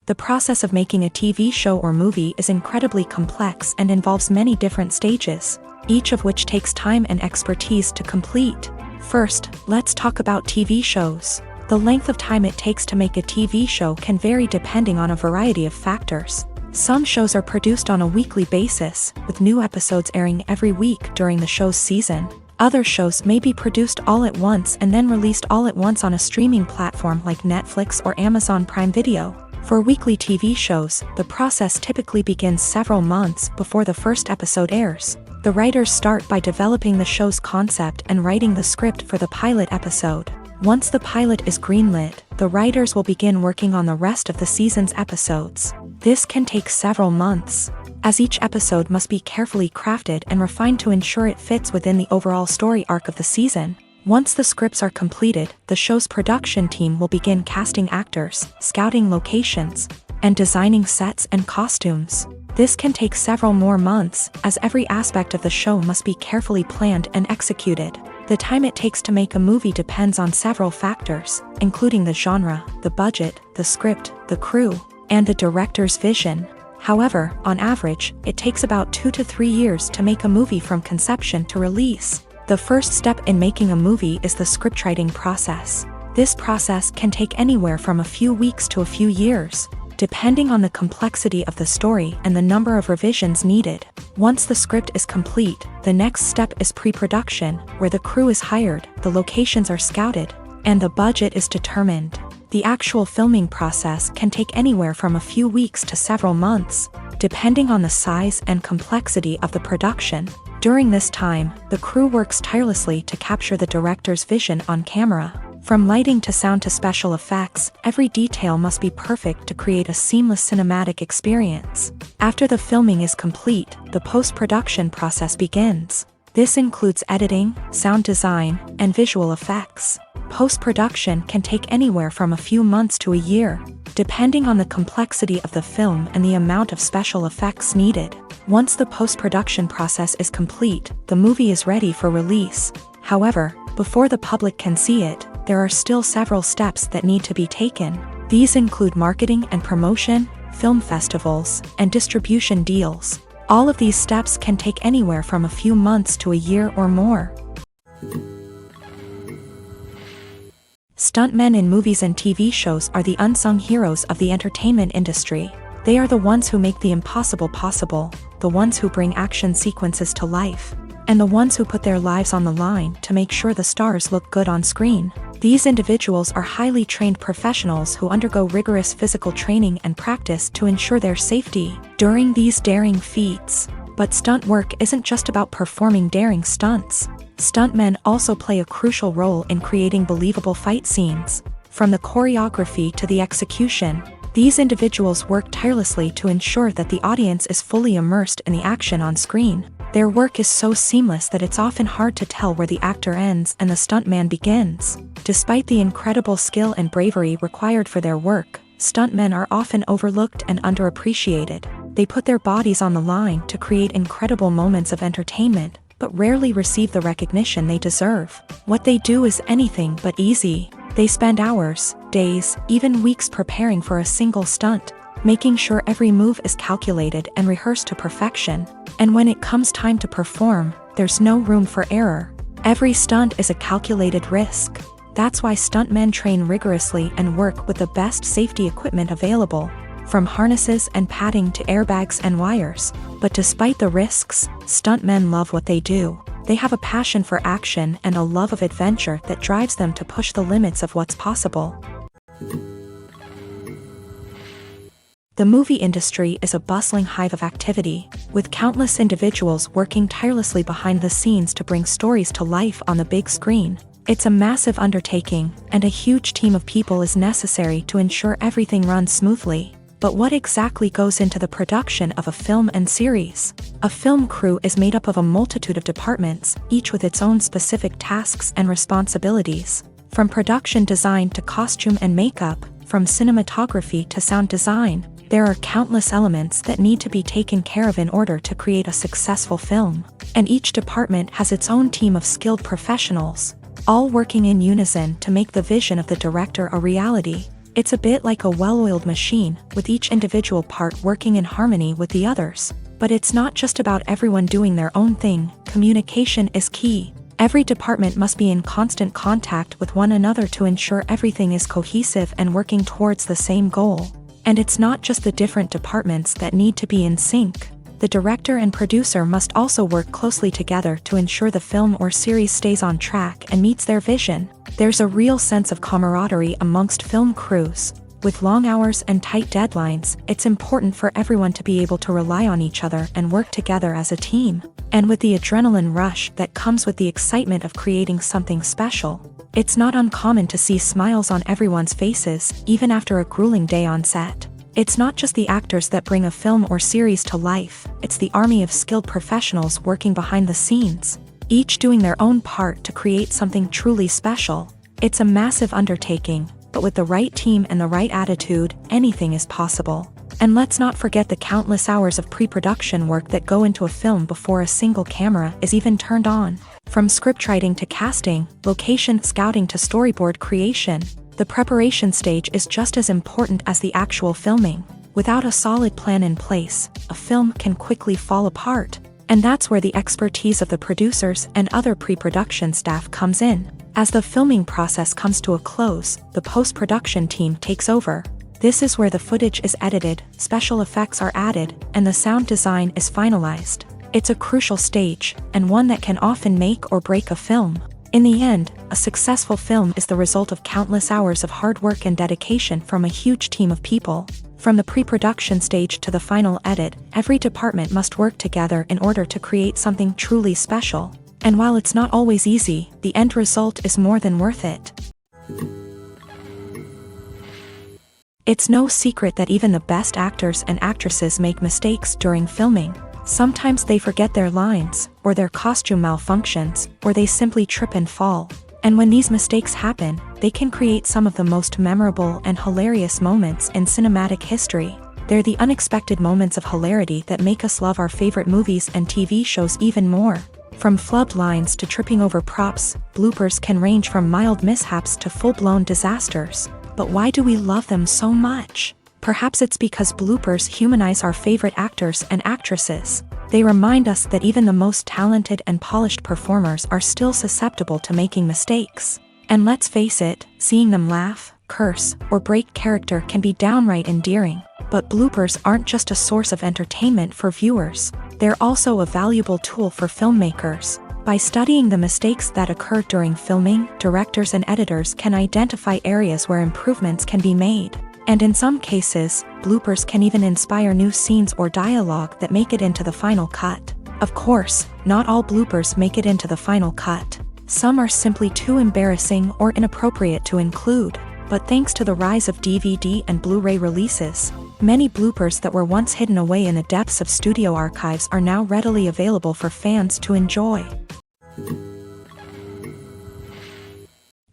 The process of making a TV show or movie is incredibly complex and involves many different stages, each of which takes time and expertise to complete. First, let's talk about TV shows. The length of time it takes to make a TV show can vary depending on a variety of factors. Some shows are produced on a weekly basis, with new episodes airing every week during the show's season. Other shows may be produced all at once and then released all at once on a streaming platform like Netflix or Amazon Prime Video. For weekly TV shows, the process typically begins several months before the first episode airs. The writers start by developing the show's concept and writing the script for the pilot episode. Once the pilot is greenlit, the writers will begin working on the rest of the season's episodes. This can take several months, as each episode must be carefully crafted and refined to ensure it fits within the overall story arc of the season. Once the scripts are completed, the show's production team will begin casting actors, scouting locations, and designing sets and costumes. This can take several more months, as every aspect of the show must be carefully planned and executed. The time it takes to make a movie depends on several factors, including the genre, the budget, the script, the crew, and the director's vision. However, on average, it takes about 2 to 3 years to make a movie from conception to release. The first step in making a movie is the scriptwriting process. This process can take anywhere from a few weeks to a few years, depending on the complexity of the story and the number of revisions needed. Once the script is complete, the next step is pre-production, where the crew is hired, the locations are scouted, and the budget is determined. The actual filming process can take anywhere from a few weeks to several months, depending on the size and complexity of the production. During this time, the crew works tirelessly to capture the director's vision on camera. From lighting to sound to special effects, every detail must be perfect to create a seamless cinematic experience. After the filming is complete, the post-production process begins. This includes editing, sound design, and visual effects. Post-production can take anywhere from a few months to a year, depending on the complexity of the film and the amount of special effects needed. Once the post-production process is complete, the movie is ready for release. However, before the public can see it, there are still several steps that need to be taken. These include marketing and promotion, film festivals, and distribution deals. All of these steps can take anywhere from a few months to a year or more. Stuntmen in movies and TV shows are the unsung heroes of the entertainment industry. They are the ones who make the impossible possible, the ones who bring action sequences to life, and the ones who put their lives on the line to make sure the stars look good on screen. These individuals are highly trained professionals who undergo rigorous physical training and practice to ensure their safety during these daring feats. But stunt work isn't just about performing daring stunts. Stuntmen also play a crucial role in creating believable fight scenes. From the choreography to the execution, these individuals work tirelessly to ensure that the audience is fully immersed in the action on screen. Their work is so seamless that it's often hard to tell where the actor ends and the stuntman begins. Despite the incredible skill and bravery required for their work, stuntmen are often overlooked and underappreciated. They put their bodies on the line to create incredible moments of entertainment, but rarely receive the recognition they deserve. What they do is anything but easy. They spend hours, days, even weeks preparing for a single stunt, making sure every move is calculated and rehearsed to perfection. And when it comes time to perform, there's no room for error. Every stunt is a calculated risk. That's why stuntmen train rigorously and work with the best safety equipment available, from harnesses and padding to airbags and wires. But despite the risks, stuntmen love what they do. They have a passion for action and a love of adventure that drives them to push the limits of what's possible. The movie industry is a bustling hive of activity, with countless individuals working tirelessly behind the scenes to bring stories to life on the big screen. It's a massive undertaking, and a huge team of people is necessary to ensure everything runs smoothly. But what exactly goes into the production of a film and series? A film crew is made up of a multitude of departments, each with its own specific tasks and responsibilities. From production design to costume and makeup, from cinematography to sound design, there are countless elements that need to be taken care of in order to create a successful film. And each department has its own team of skilled professionals, all working in unison to make the vision of the director a reality. It's a bit like a well-oiled machine, with each individual part working in harmony with the others. But it's not just about everyone doing their own thing. Communication is key. Every department must be in constant contact with one another to ensure everything is cohesive and working towards the same goal. And it's not just the different departments that need to be in sync. The director and producer must also work closely together to ensure the film or series stays on track and meets their vision. There's a real sense of camaraderie amongst film crews. With long hours and tight deadlines, it's important for everyone to be able to rely on each other and work together as a team. And with the adrenaline rush that comes with the excitement of creating something special, it's not uncommon to see smiles on everyone's faces, even after a grueling day on set. It's not just the actors that bring a film or series to life, it's the army of skilled professionals working behind the scenes, each doing their own part to create something truly special. It's a massive undertaking, but with the right team and the right attitude, anything is possible. And let's not forget the countless hours of pre-production work that go into a film before a single camera is even turned on. From scriptwriting to casting, location scouting to storyboard creation, the preparation stage is just as important as the actual filming. Without a solid plan in place, a film can quickly fall apart. And that's where the expertise of the producers and other pre-production staff comes in. As the filming process comes to a close, the post-production team takes over. This is where the footage is edited, special effects are added, and the sound design is finalized. It's a crucial stage, and one that can often make or break a film. In the end, a successful film is the result of countless hours of hard work and dedication from a huge team of people. From the pre-production stage to the final edit, every department must work together in order to create something truly special. And while it's not always easy, the end result is more than worth it. It's no secret that even the best actors and actresses make mistakes during filming. Sometimes they forget their lines, or their costume malfunctions, or they simply trip and fall. And when these mistakes happen, they can create some of the most memorable and hilarious moments in cinematic history. They're the unexpected moments of hilarity that make us love our favorite movies and TV shows even more. From flubbed lines to tripping over props, bloopers can range from mild mishaps to full-blown disasters. But why do we love them so much? Perhaps it's because bloopers humanize our favorite actors and actresses. They remind us that even the most talented and polished performers are still susceptible to making mistakes. And let's face it, seeing them laugh, curse, or break character can be downright endearing. But bloopers aren't just a source of entertainment for viewers. They're also a valuable tool for filmmakers. By studying the mistakes that occur during filming, directors and editors can identify areas where improvements can be made. And in some cases, bloopers can even inspire new scenes or dialogue that make it into the final cut. Of course, not all bloopers make it into the final cut. Some are simply too embarrassing or inappropriate to include. But thanks to the rise of DVD and Blu-ray releases, many bloopers that were once hidden away in the depths of studio archives are now readily available for fans to enjoy.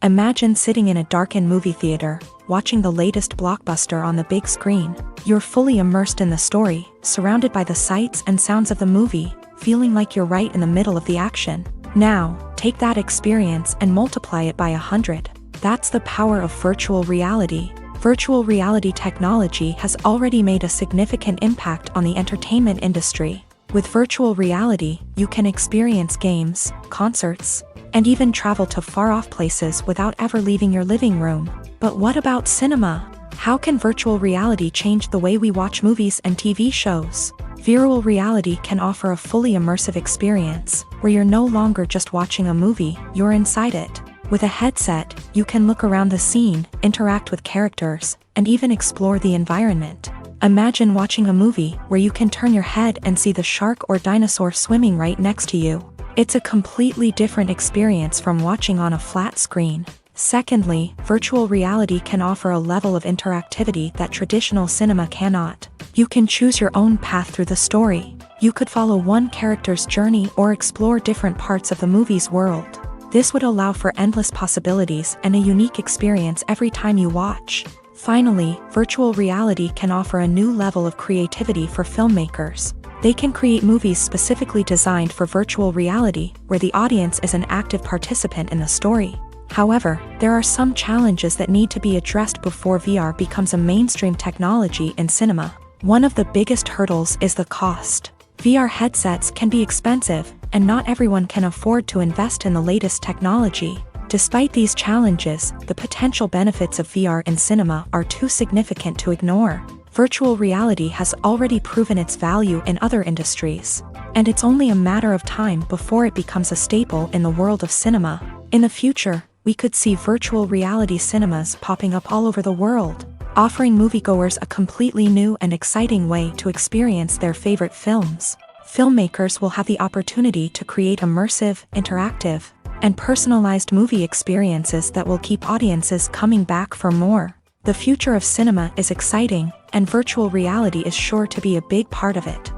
Imagine sitting in a darkened movie theater, watching the latest blockbuster on the big screen. You're fully immersed in the story, surrounded by the sights and sounds of the movie, feeling like you're right in the middle of the action. Now, take that experience and multiply it by 100. That's the power of virtual reality. Virtual reality technology has already made a significant impact on the entertainment industry. With virtual reality, you can experience games, concerts, and even travel to far-off places without ever leaving your living room. But what about cinema? How can virtual reality change the way we watch movies and TV shows? Virtual reality can offer a fully immersive experience, where you're no longer just watching a movie, you're inside it. With a headset, you can look around the scene, interact with characters, and even explore the environment. Imagine watching a movie where you can turn your head and see the shark or dinosaur swimming right next to you. It's a completely different experience from watching on a flat screen. Secondly, virtual reality can offer a level of interactivity that traditional cinema cannot. You can choose your own path through the story. You could follow one character's journey or explore different parts of the movie's world. This would allow for endless possibilities and a unique experience every time you watch. Finally, virtual reality can offer a new level of creativity for filmmakers. They can create movies specifically designed for virtual reality, where the audience is an active participant in the story. However, there are some challenges that need to be addressed before VR becomes a mainstream technology in cinema. One of the biggest hurdles is the cost. VR headsets can be expensive, and not everyone can afford to invest in the latest technology. Despite these challenges, the potential benefits of VR in cinema are too significant to ignore. Virtual reality has already proven its value in other industries, and it's only a matter of time before it becomes a staple in the world of cinema. In the future, we could see virtual reality cinemas popping up all over the world, offering moviegoers a completely new and exciting way to experience their favorite films. Filmmakers will have the opportunity to create immersive, interactive, and personalized movie experiences that will keep audiences coming back for more. The future of cinema is exciting, and virtual reality is sure to be a big part of it.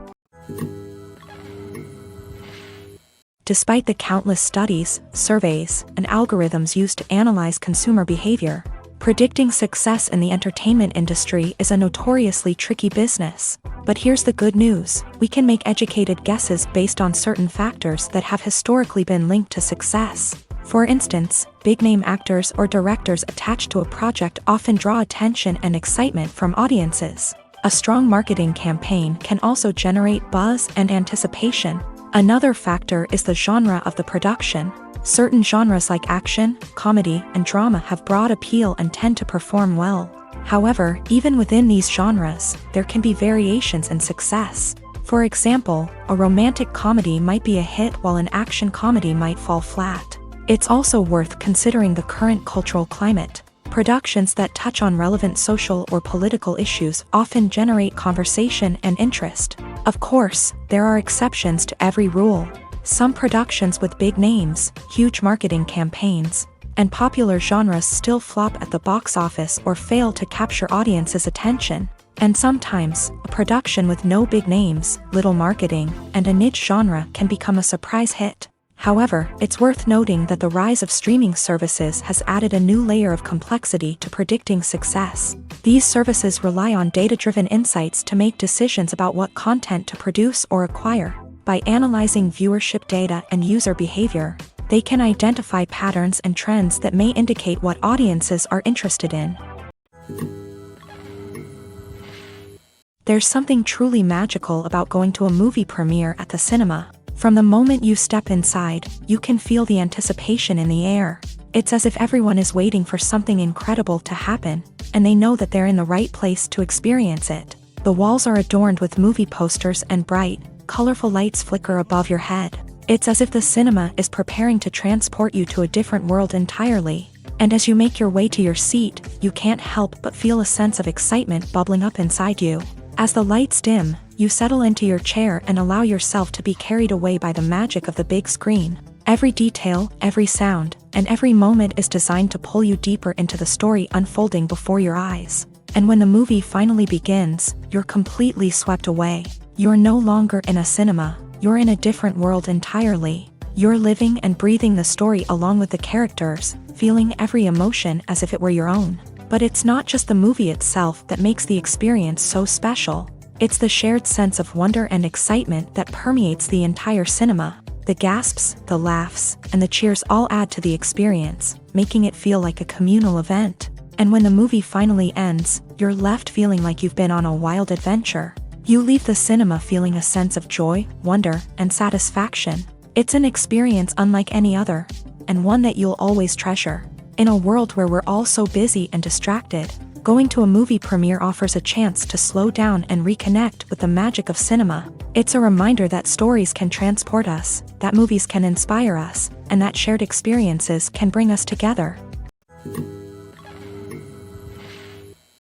Despite the countless studies, surveys, and algorithms used to analyze consumer behavior, predicting success in the entertainment industry is a notoriously tricky business. But here's the good news: we can make educated guesses based on certain factors that have historically been linked to success. For instance, big-name actors or directors attached to a project often draw attention and excitement from audiences. A strong marketing campaign can also generate buzz and anticipation. Another factor is the genre of the production. Certain genres like action, comedy, and drama have broad appeal and tend to perform well. However, even within these genres, there can be variations in success. For example, a romantic comedy might be a hit while an action comedy might fall flat. It's also worth considering the current cultural climate. Productions that touch on relevant social or political issues often generate conversation and interest. Of course, there are exceptions to every rule. Some productions with big names, huge marketing campaigns, and popular genres still flop at the box office or fail to capture audiences' attention. And sometimes, a production with no big names, little marketing, and a niche genre can become a surprise hit. However, it's worth noting that the rise of streaming services has added a new layer of complexity to predicting success. These services rely on data-driven insights to make decisions about what content to produce or acquire. By analyzing viewership data and user behavior, they can identify patterns and trends that may indicate what audiences are interested in. There's something truly magical about going to a movie premiere at the cinema. From the moment you step inside, you can feel the anticipation in the air. It's as if everyone is waiting for something incredible to happen, and they know that they're in the right place to experience it. The walls are adorned with movie posters and bright, colorful lights flicker above your head. It's as if the cinema is preparing to transport you to a different world entirely. And as you make your way to your seat, you can't help but feel a sense of excitement bubbling up inside you. As the lights dim, you settle into your chair and allow yourself to be carried away by the magic of the big screen. Every detail, every sound, and every moment is designed to pull you deeper into the story unfolding before your eyes. And when the movie finally begins, you're completely swept away. You're no longer in a cinema, you're in a different world entirely. You're living and breathing the story along with the characters, feeling every emotion as if it were your own. But it's not just the movie itself that makes the experience so special. It's the shared sense of wonder and excitement that permeates the entire cinema. The gasps, the laughs, and the cheers all add to the experience, making it feel like a communal event. And when the movie finally ends, you're left feeling like you've been on a wild adventure. You leave the cinema feeling a sense of joy, wonder, and satisfaction. It's an experience unlike any other, and one that you'll always treasure. In a world where we're all so busy and distracted, going to a movie premiere offers a chance to slow down and reconnect with the magic of cinema. It's a reminder that stories can transport us, that movies can inspire us, and that shared experiences can bring us together.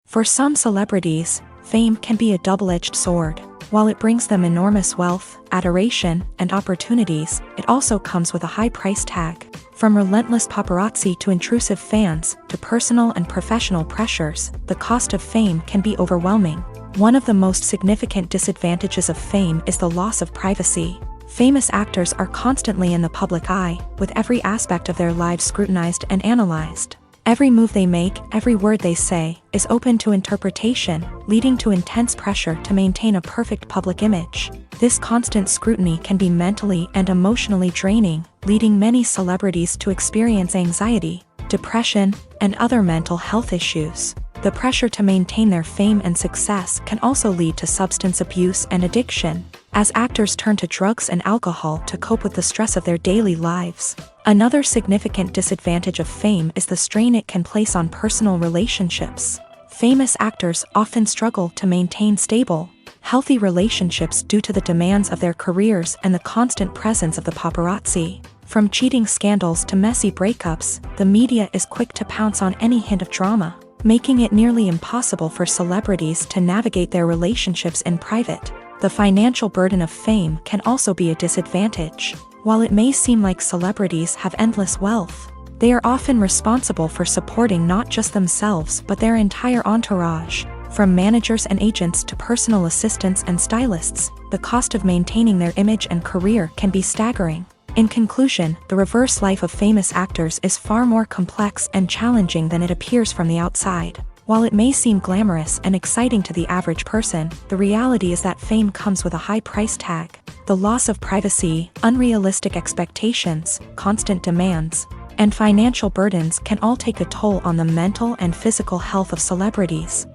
For some celebrities, fame can be a double-edged sword. While it brings them enormous wealth, adoration, and opportunities, it also comes with a high price tag. From relentless paparazzi to intrusive fans, to personal and professional pressures, the cost of fame can be overwhelming. One of the most significant disadvantages of fame is the loss of privacy. Famous actors are constantly in the public eye, with every aspect of their lives scrutinized and analyzed. Every move they make, every word they say, is open to interpretation, leading to intense pressure to maintain a perfect public image. This constant scrutiny can be mentally and emotionally draining, leading many celebrities to experience anxiety, depression, and other mental health issues. The pressure to maintain their fame and success can also lead to substance abuse and addiction, as actors turn to drugs and alcohol to cope with the stress of their daily lives. Another significant disadvantage of fame is the strain it can place on personal relationships. Famous actors often struggle to maintain stable, healthy relationships due to the demands of their careers and the constant presence of the paparazzi. From cheating scandals to messy breakups, the media is quick to pounce on any hint of drama, making it nearly impossible for celebrities to navigate their relationships in private. The financial burden of fame can also be a disadvantage. While it may seem like celebrities have endless wealth, they are often responsible for supporting not just themselves but their entire entourage. From managers and agents to personal assistants and stylists, the cost of maintaining their image and career can be staggering. In conclusion, the reverse life of famous actors is far more complex and challenging than it appears from the outside. While it may seem glamorous and exciting to the average person, the reality is that fame comes with a high price tag. The loss of privacy, unrealistic expectations, constant demands, and financial burdens can all take a toll on the mental and physical health of celebrities.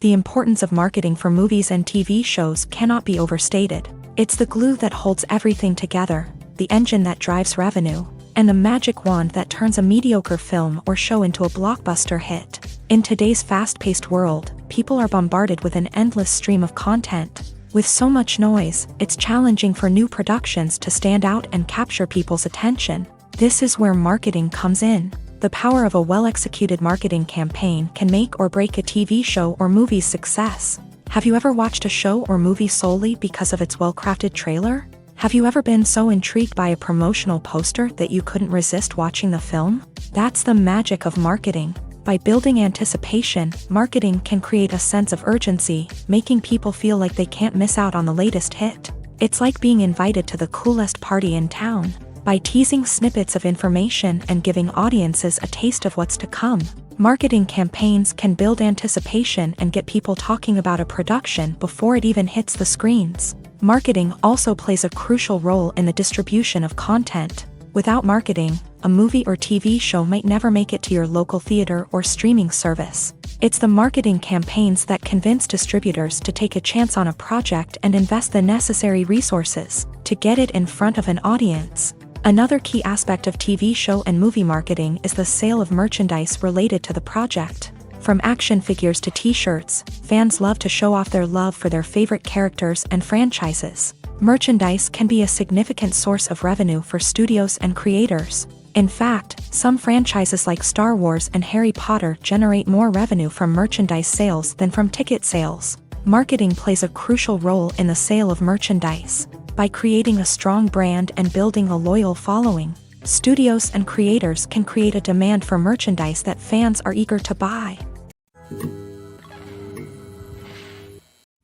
The importance of marketing for movies and TV shows cannot be overstated. It's the glue that holds everything together, the engine that drives revenue, and the magic wand that turns a mediocre film or show into a blockbuster hit. In today's fast-paced world, people are bombarded with an endless stream of content. With so much noise, it's challenging for new productions to stand out and capture people's attention. This is where marketing comes in. The power of a well-executed marketing campaign can make or break a TV show or movie's success. Have you ever watched a show or movie solely because of its well-crafted trailer? Have you ever been so intrigued by a promotional poster that you couldn't resist watching the film? That's the magic of marketing. By building anticipation, marketing can create a sense of urgency, making people feel like they can't miss out on the latest hit. It's like being invited to the coolest party in town. By teasing snippets of information and giving audiences a taste of what's to come, marketing campaigns can build anticipation and get people talking about a production before it even hits the screens. Marketing also plays a crucial role in the distribution of content. Without marketing, a movie or TV show might never make it to your local theater or streaming service. It's the marketing campaigns that convince distributors to take a chance on a project and invest the necessary resources to get it in front of an audience. Another key aspect of TV show and movie marketing is the sale of merchandise related to the project. From action figures to t-shirts, fans love to show off their love for their favorite characters and franchises. Merchandise can be a significant source of revenue for studios and creators. In fact, some franchises like Star Wars and Harry Potter generate more revenue from merchandise sales than from ticket sales. Marketing plays a crucial role in the sale of merchandise. By creating a strong brand and building a loyal following, studios and creators can create a demand for merchandise that fans are eager to buy.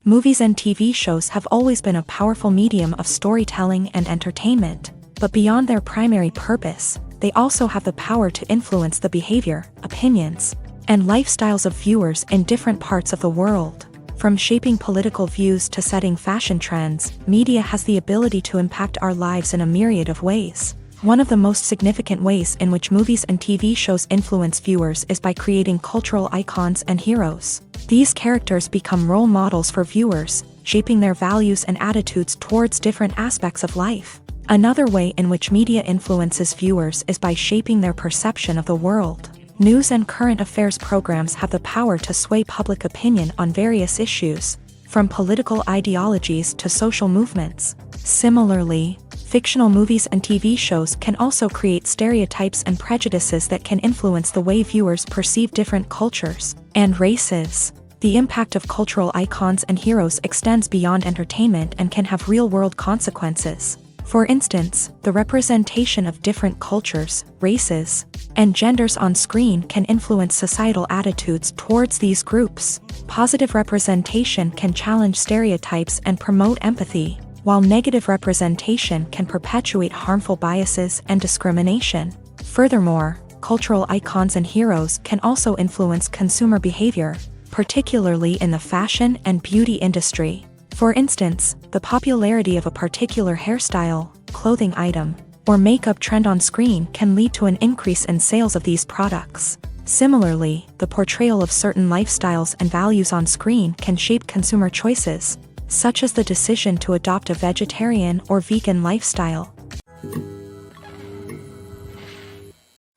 Movies and TV shows have always been a powerful medium of storytelling and entertainment, but beyond their primary purpose, they also have the power to influence the behavior, opinions, and lifestyles of viewers in different parts of the world. From shaping political views to setting fashion trends, media has the ability to impact our lives in a myriad of ways. One of the most significant ways in which movies and TV shows influence viewers is by creating cultural icons and heroes. These characters become role models for viewers, shaping their values and attitudes towards different aspects of life. Another way in which media influences viewers is by shaping their perception of the world. News and current affairs programs have the power to sway public opinion on various issues, from political ideologies to social movements. Similarly, fictional movies and TV shows can also create stereotypes and prejudices that can influence the way viewers perceive different cultures and races. The impact of cultural icons and heroes extends beyond entertainment and can have real-world consequences. For instance, the representation of different cultures, races, and genders on screen can influence societal attitudes towards these groups. Positive representation can challenge stereotypes and promote empathy, while negative representation can perpetuate harmful biases and discrimination. Furthermore, cultural icons and heroes can also influence consumer behavior, particularly in the fashion and beauty industry. For instance, the popularity of a particular hairstyle, clothing item, or makeup trend on screen can lead to an increase in sales of these products. Similarly, the portrayal of certain lifestyles and values on screen can shape consumer choices, such as the decision to adopt a vegetarian or vegan lifestyle.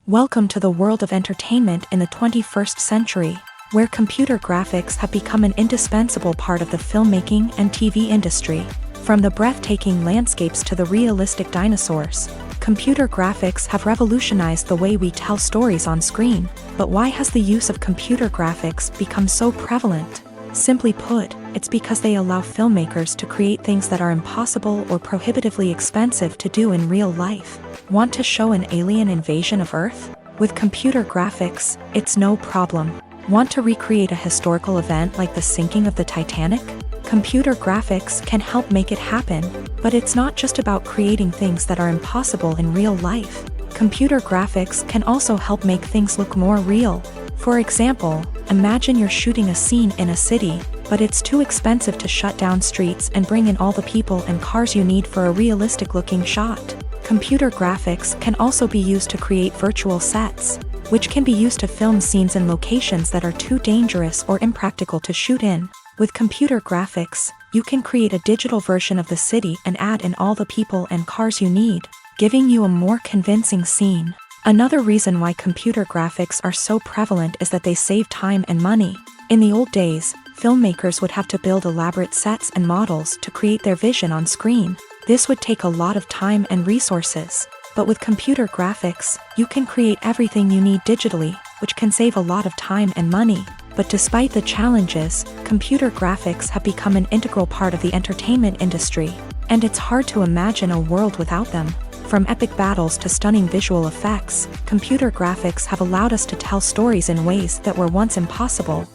Welcome to the world of entertainment in the 21st century, where computer graphics have become an indispensable part of the filmmaking and TV industry. From the breathtaking landscapes to the realistic dinosaurs, computer graphics have revolutionized the way we tell stories on screen. But why has the use of computer graphics become so prevalent? Simply put, it's because they allow filmmakers to create things that are impossible or prohibitively expensive to do in real life. Want to show an alien invasion of Earth? With computer graphics, it's no problem. Want to recreate a historical event like the sinking of the Titanic? Computer graphics can help make it happen, but it's not just about creating things that are impossible in real life. Computer graphics can also help make things look more real. For example, imagine you're shooting a scene in a city, but it's too expensive to shut down streets and bring in all the people and cars you need for a realistic-looking shot. Computer graphics can also be used to create virtual sets, which can be used to film scenes in locations that are too dangerous or impractical to shoot in. With computer graphics, you can create a digital version of the city and add in all the people and cars you need, giving you a more convincing scene. Another reason why computer graphics are so prevalent is that they save time and money. In the old days, filmmakers would have to build elaborate sets and models to create their vision on screen. This would take a lot of time and resources. But with computer graphics, you can create everything you need digitally, which can save a lot of time and money. But despite the challenges, computer graphics have become an integral part of the entertainment industry. and it's hard to imagine a world without them. From epic battles to stunning visual effects, computer graphics have allowed us to tell stories in ways that were once impossible.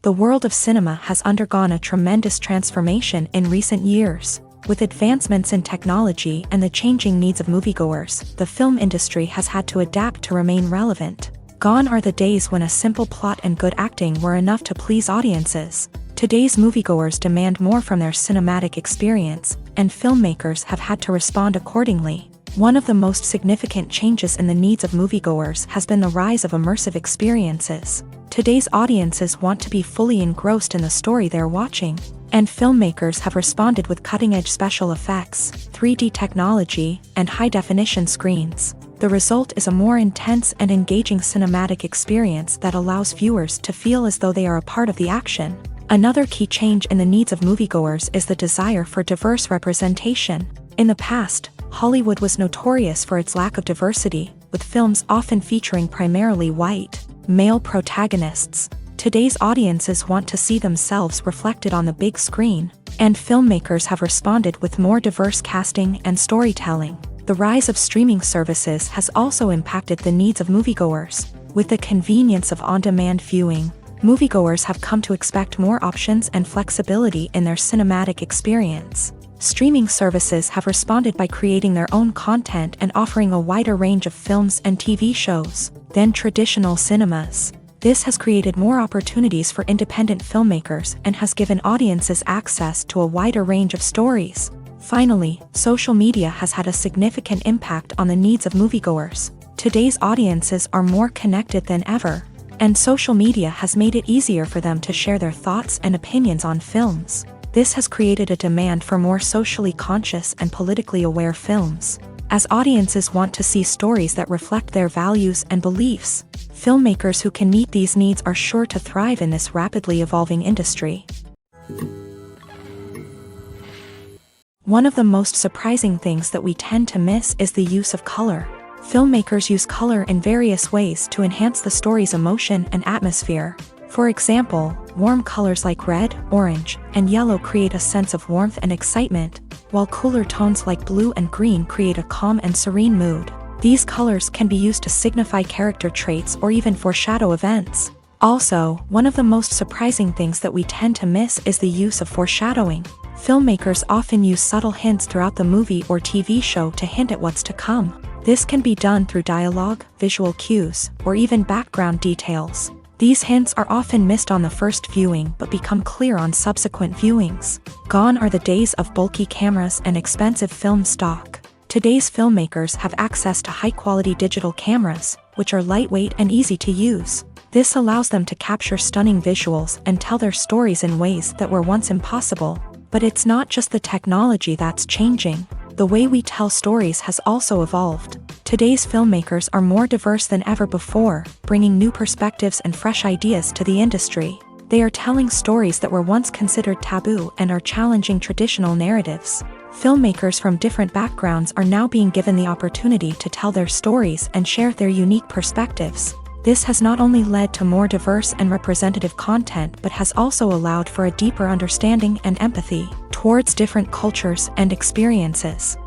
The world of cinema has undergone a tremendous transformation in recent years. With advancements in technology and the changing needs of moviegoers, the film industry has had to adapt to remain relevant. Gone are the days when a simple plot and good acting were enough to please audiences. Today's moviegoers demand more from their cinematic experience, and filmmakers have had to respond accordingly. One of the most significant changes in the needs of moviegoers has been the rise of immersive experiences. Today's audiences want to be fully engrossed in the story they're watching, and filmmakers have responded with cutting-edge special effects, 3D technology, and high-definition screens. The result is a more intense and engaging cinematic experience that allows viewers to feel as though they are a part of the action. Another key change in the needs of moviegoers is the desire for diverse representation. In the past, Hollywood was notorious for its lack of diversity, with films often featuring primarily white, male protagonists. Today's audiences want to see themselves reflected on the big screen, and filmmakers have responded with more diverse casting and storytelling. The rise of streaming services has also impacted the needs of moviegoers. With the convenience of on-demand viewing, moviegoers have come to expect more options and flexibility in their cinematic experience. Streaming services have responded by creating their own content and offering a wider range of films and TV shows than traditional cinemas. This has created more opportunities for independent filmmakers and has given audiences access to a wider range of stories. Finally, social media has had a significant impact on the needs of moviegoers. Today's audiences are more connected than ever, and social media has made it easier for them to share their thoughts and opinions on films. This has created a demand for more socially conscious and politically aware films. As audiences want to see stories that reflect their values and beliefs, filmmakers who can meet these needs are sure to thrive in this rapidly evolving industry. One of the most surprising things that we tend to miss is the use of color. Filmmakers use color in various ways to enhance the story's emotion and atmosphere. For example, warm colors like red, orange, and yellow create a sense of warmth and excitement, while cooler tones like blue and green create a calm and serene mood. These colors can be used to signify character traits or even foreshadow events. Also, one of the most surprising things that we tend to miss is the use of foreshadowing. Filmmakers often use subtle hints throughout the movie or TV show to hint at what's to come. This can be done through dialogue, visual cues, or even background details. These hints are often missed on the first viewing but become clear on subsequent viewings. Gone are the days of bulky cameras and expensive film stock. Today's filmmakers have access to high-quality digital cameras, which are lightweight and easy to use. This allows them to capture stunning visuals and tell their stories in ways that were once impossible. But it's not just the technology that's changing. The way we tell stories has also evolved. Today's filmmakers are more diverse than ever before, bringing new perspectives and fresh ideas to the industry. They are telling stories that were once considered taboo and are challenging traditional narratives. Filmmakers from different backgrounds are now being given the opportunity to tell their stories and share their unique perspectives. This has not only led to more diverse and representative content but has also allowed for a deeper understanding and empathy towards different cultures and experiences.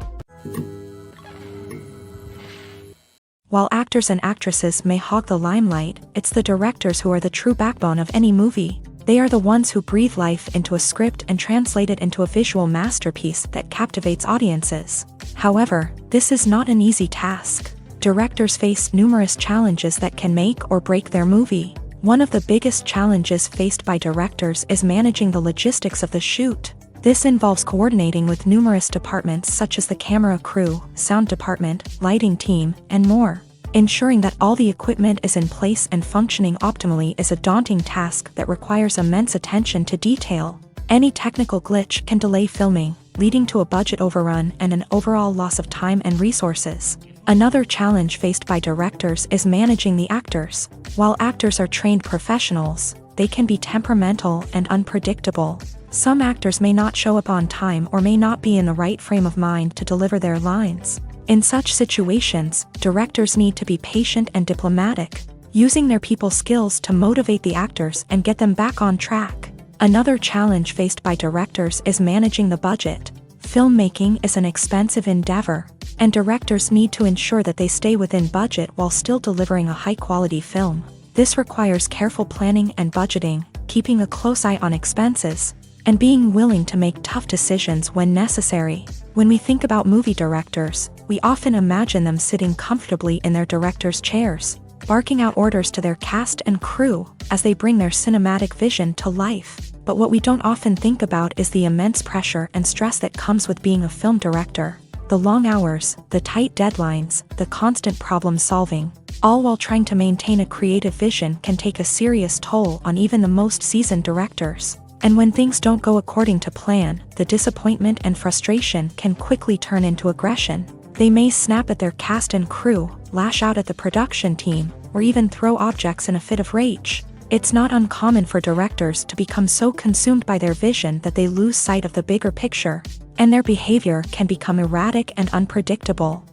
While actors and actresses may hog the limelight, it's the directors who are the true backbone of any movie. They are the ones who breathe life into a script and translate it into a visual masterpiece that captivates audiences. However, this is not an easy task. Directors face numerous challenges that can make or break their movie. One of the biggest challenges faced by directors is managing the logistics of the shoot. This involves coordinating with numerous departments such as the camera crew, sound department, lighting team, and more. Ensuring that all the equipment is in place and functioning optimally is a daunting task that requires immense attention to detail. Any technical glitch can delay filming, leading to a budget overrun and an overall loss of time and resources. Another challenge faced by directors is managing the actors. While actors are trained professionals, they can be temperamental and unpredictable. Some actors may not show up on time or may not be in the right frame of mind to deliver their lines. In such situations, directors need to be patient and diplomatic, using their people skills to motivate the actors and get them back on track. Another challenge faced by directors is managing the budget. Filmmaking is an expensive endeavor, and directors need to ensure that they stay within budget while still delivering a high-quality film. This requires careful planning and budgeting, keeping a close eye on expenses, and being willing to make tough decisions when necessary. When we think about movie directors, we often imagine them sitting comfortably in their director's chairs, barking out orders to their cast and crew as they bring their cinematic vision to life. But what we don't often think about is the immense pressure and stress that comes with being a film director. The long hours, the tight deadlines, the constant problem solving, all while trying to maintain a creative vision can take a serious toll on even the most seasoned directors. And when things don't go according to plan, the disappointment and frustration can quickly turn into aggression. They may snap at their cast and crew, lash out at the production team, or even throw objects in a fit of rage. It's not uncommon for directors to become so consumed by their vision that they lose sight of the bigger picture, and their behavior can become erratic and unpredictable.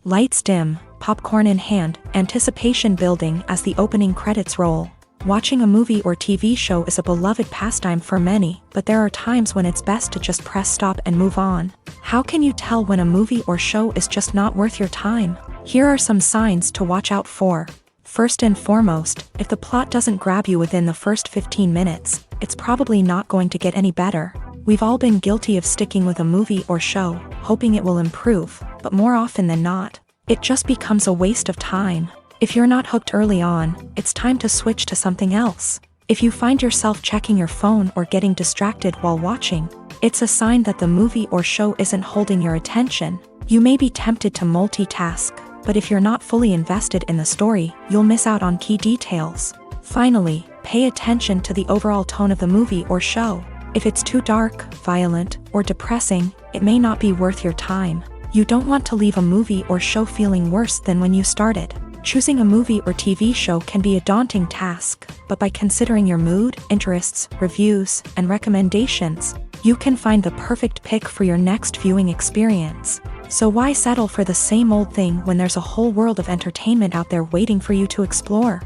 Lights dim, popcorn in hand, anticipation building as the opening credits roll. Watching a movie or TV show is a beloved pastime for many, but there are times when it's best to just press stop and move on. How can you tell when a movie or show is just not worth your time? Here are some signs to watch out for. First and foremost, if the plot doesn't grab you within the first 15 minutes, it's probably not going to get any better. We've all been guilty of sticking with a movie or show, hoping it will improve, but more often than not, it just becomes a waste of time. If you're not hooked early on, it's time to switch to something else. If you find yourself checking your phone or getting distracted while watching, it's a sign that the movie or show isn't holding your attention. You may be tempted to multitask, but if you're not fully invested in the story, you'll miss out on key details. Finally, pay attention to the overall tone of the movie or show. If it's too dark, violent, or depressing, it may not be worth your time. You don't want to leave a movie or show feeling worse than when you started. Choosing a movie or TV show can be a daunting task, but by considering your mood, interests, reviews, and recommendations, you can find the perfect pick for your next viewing experience. So why settle for the same old thing when there's a whole world of entertainment out there waiting for you to explore?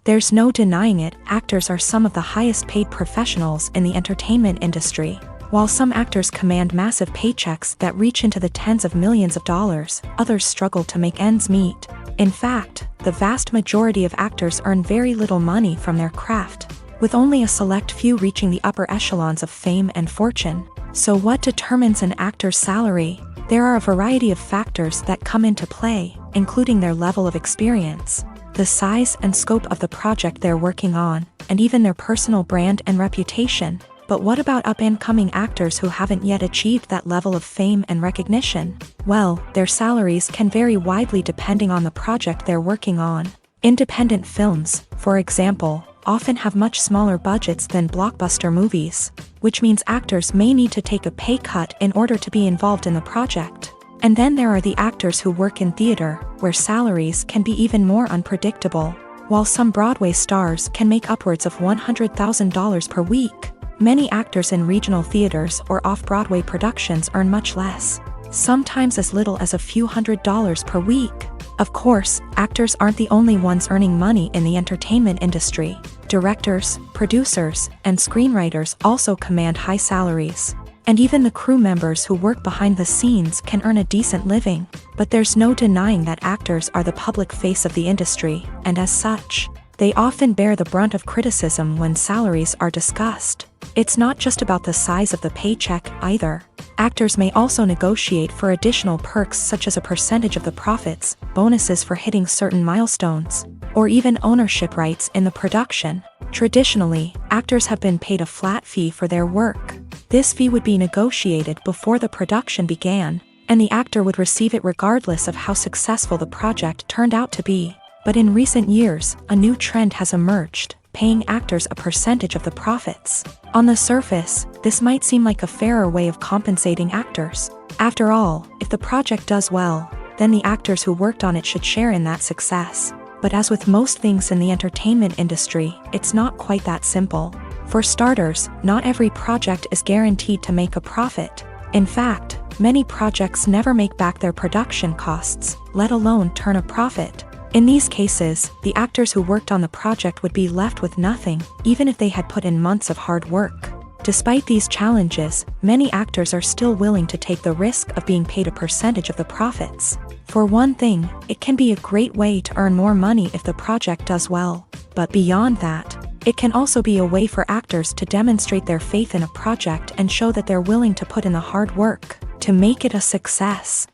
There's no denying it, actors are some of the highest paid professionals in the entertainment industry. While some actors command massive paychecks that reach into the tens of millions of dollars, others struggle to make ends meet. In fact, the vast majority of actors earn very little money from their craft, with only a select few reaching the upper echelons of fame and fortune. So what determines an actor's salary? There are a variety of factors that come into play, including their level of experience, the size and scope of the project they're working on, and even their personal brand and reputation. But what about up-and-coming actors who haven't yet achieved that level of fame and recognition? Well, their salaries can vary widely depending on the project they're working on. Independent films, for example, often have much smaller budgets than blockbuster movies, which means actors may need to take a pay cut in order to be involved in the project. And then there are the actors who work in theater, where salaries can be even more unpredictable. While some Broadway stars can make upwards of $100,000 per week, many actors in regional theaters or off-Broadway productions earn much less, sometimes as little as a few $100s per week. Of course, actors aren't the only ones earning money in the entertainment industry. Directors, producers, and screenwriters also command high salaries. And even the crew members who work behind the scenes can earn a decent living. But there's no denying that actors are the public face of the industry, and as such, they often bear the brunt of criticism when salaries are discussed. It's not just about the size of the paycheck, either. Actors may also negotiate for additional perks such as a percentage of the profits, bonuses for hitting certain milestones, or even ownership rights in the production. Traditionally, actors have been paid a flat fee for their work. This fee would be negotiated before the production began, and the actor would receive it regardless of how successful the project turned out to be. But in recent years, a new trend has emerged, paying actors a percentage of the profits. On the surface, this might seem like a fairer way of compensating actors. After all, if the project does well, then the actors who worked on it should share in that success. But as with most things in the entertainment industry, it's not quite that simple. For starters, not every project is guaranteed to make a profit. In fact, many projects never make back their production costs, let alone turn a profit. In these cases, the actors who worked on the project would be left with nothing, even if they had put in months of hard work. Despite these challenges, many actors are still willing to take the risk of being paid a percentage of the profits. For one thing, it can be a great way to earn more money if the project does well. But beyond that, it can also be a way for actors to demonstrate their faith in a project and show that they're willing to put in the hard work to make it a success.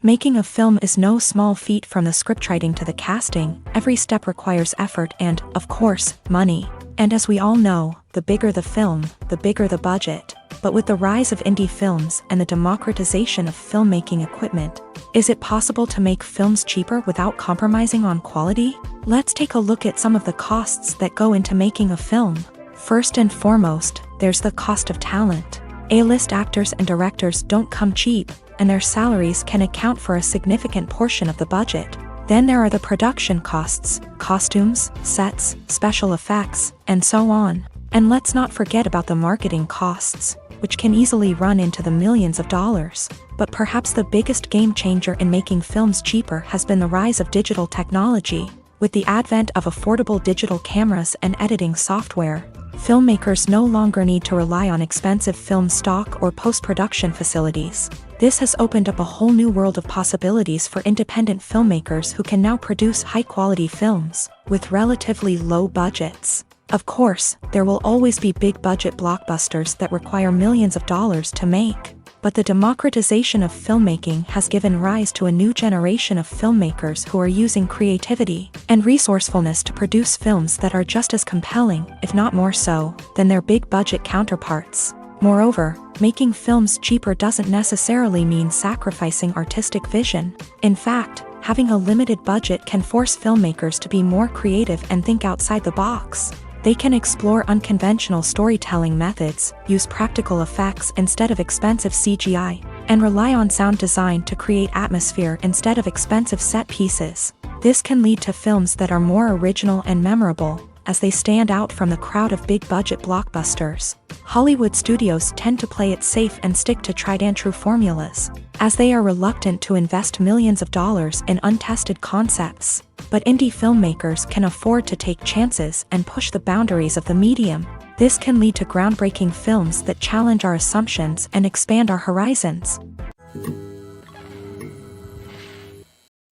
Making a film is no small feat. From the scriptwriting to the casting, every step requires effort and, of course, money. And as we all know, the bigger the film, the bigger the budget. But with the rise of indie films and the democratization of filmmaking equipment, is it possible to make films cheaper without compromising on quality? Let's take a look at some of the costs that go into making a film. First and foremost, there's the cost of talent. A-list actors and directors don't come cheap, and their salaries can account for a significant portion of the budget. Then there are the production costs, costumes, sets, special effects, and so on. And let's not forget about the marketing costs, which can easily run into the millions of dollars. But perhaps the biggest game changer in making films cheaper has been the rise of digital technology. With the advent of affordable digital cameras and editing software, filmmakers no longer need to rely on expensive film stock or post-production facilities. This has opened up a whole new world of possibilities for independent filmmakers who can now produce high-quality films with relatively low budgets. Of course, there will always be big-budget blockbusters that require millions of dollars to make. But the democratization of filmmaking has given rise to a new generation of filmmakers who are using creativity and resourcefulness to produce films that are just as compelling, if not more so, than their big-budget counterparts. Moreover, making films cheaper doesn't necessarily mean sacrificing artistic vision. In fact, having a limited budget can force filmmakers to be more creative and think outside the box. They can explore unconventional storytelling methods, use practical effects instead of expensive CGI, and rely on sound design to create atmosphere instead of expensive set pieces. This can lead to films that are more original and memorable, as they stand out from the crowd of big-budget blockbusters. Hollywood studios tend to play it safe and stick to tried-and-true formulas, as they are reluctant to invest millions of dollars in untested concepts. But indie filmmakers can afford to take chances and push the boundaries of the medium. This can lead to groundbreaking films that challenge our assumptions and expand our horizons.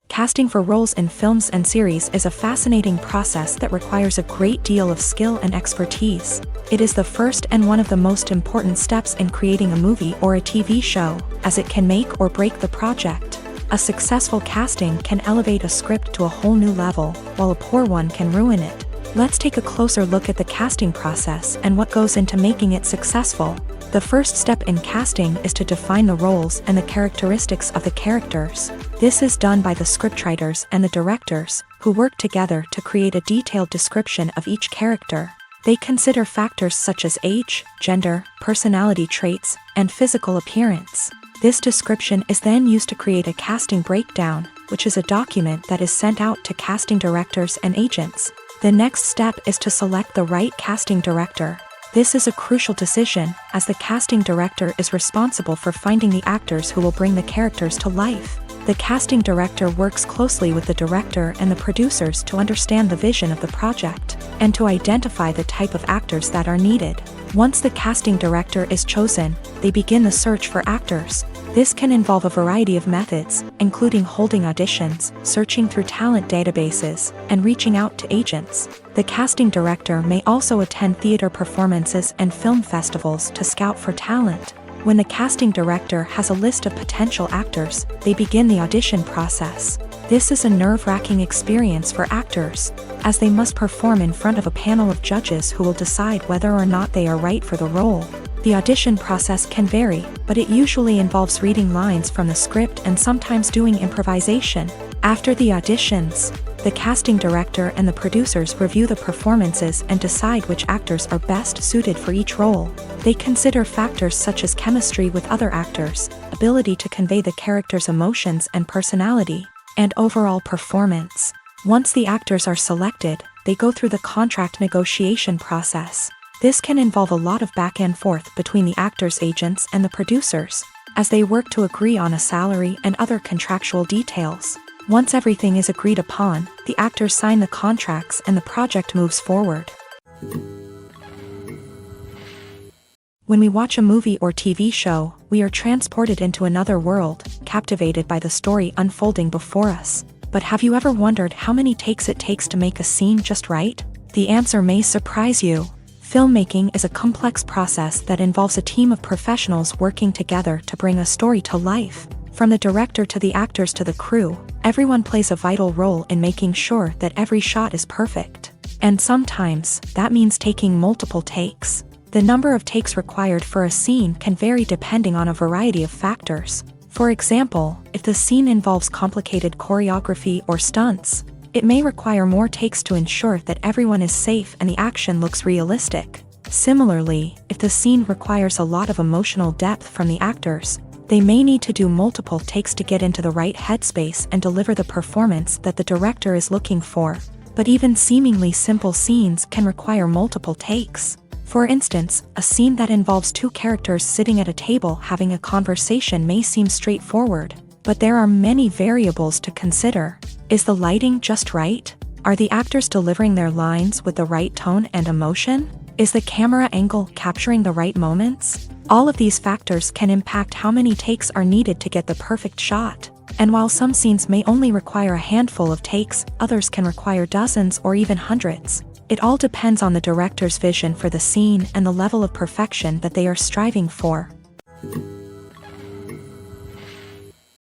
Casting for roles in films and series is a fascinating process that requires a great deal of skill and expertise. It is the first and one of the most important steps in creating a movie or a TV show, as it can make or break the project. A successful casting can elevate a script to a whole new level, while a poor one can ruin it. Let's take a closer look at the casting process and what goes into making it successful. The first step in casting is to define the roles and the characteristics of the characters. This is done by the scriptwriters and the directors, who work together to create a detailed description of each character. They consider factors such as age, gender, personality traits, and physical appearance. This description is then used to create a casting breakdown, which is a document that is sent out to casting directors and agents. The next step is to select the right casting director. This is a crucial decision, as the casting director is responsible for finding the actors who will bring the characters to life. The casting director works closely with the director and the producers to understand the vision of the project, and to identify the type of actors that are needed. Once the casting director is chosen, they begin the search for actors. This can involve a variety of methods, including holding auditions, searching through talent databases, and reaching out to agents. The casting director may also attend theater performances and film festivals to scout for talent. When the casting director has a list of potential actors, they begin the audition process. This is a nerve-wracking experience for actors, as they must perform in front of a panel of judges who will decide whether or not they are right for the role. The audition process can vary, but it usually involves reading lines from the script and sometimes doing improvisation. After the auditions, the casting director and the producers review the performances and decide which actors are best suited for each role. They consider factors such as chemistry with other actors, ability to convey the character's emotions and personality, and overall performance. Once the actors are selected, they go through the contract negotiation process. This can involve a lot of back and forth between the actors' agents and the producers. as they work to agree on a salary and other contractual details. Once everything is agreed upon, the actors sign the contracts and the project moves forward. When we watch a movie or TV show, we are transported into another world, captivated by the story unfolding before us. But have you ever wondered how many takes it takes to make a scene just right? The answer may surprise you. Filmmaking is a complex process that involves a team of professionals working together to bring a story to life. From the director to the actors to the crew, everyone plays a vital role in making sure that every shot is perfect. And sometimes, that means taking multiple takes. The number of takes required for a scene can vary depending on a variety of factors. For example, if the scene involves complicated choreography or stunts, it may require more takes to ensure that everyone is safe and the action looks realistic. Similarly, if the scene requires a lot of emotional depth from the actors, they may need to do multiple takes to get into the right headspace and deliver the performance that the director is looking for. But even seemingly simple scenes can require multiple takes. For instance, a scene that involves two characters sitting at a table having a conversation may seem straightforward, but there are many variables to consider. Is the lighting just right? Are the actors delivering their lines with the right tone and emotion? Is the camera angle capturing the right moments? All of these factors can impact how many takes are needed to get the perfect shot. And while some scenes may only require a handful of takes, others can require dozens or even hundreds. It all depends on the director's vision for the scene and the level of perfection that they are striving for.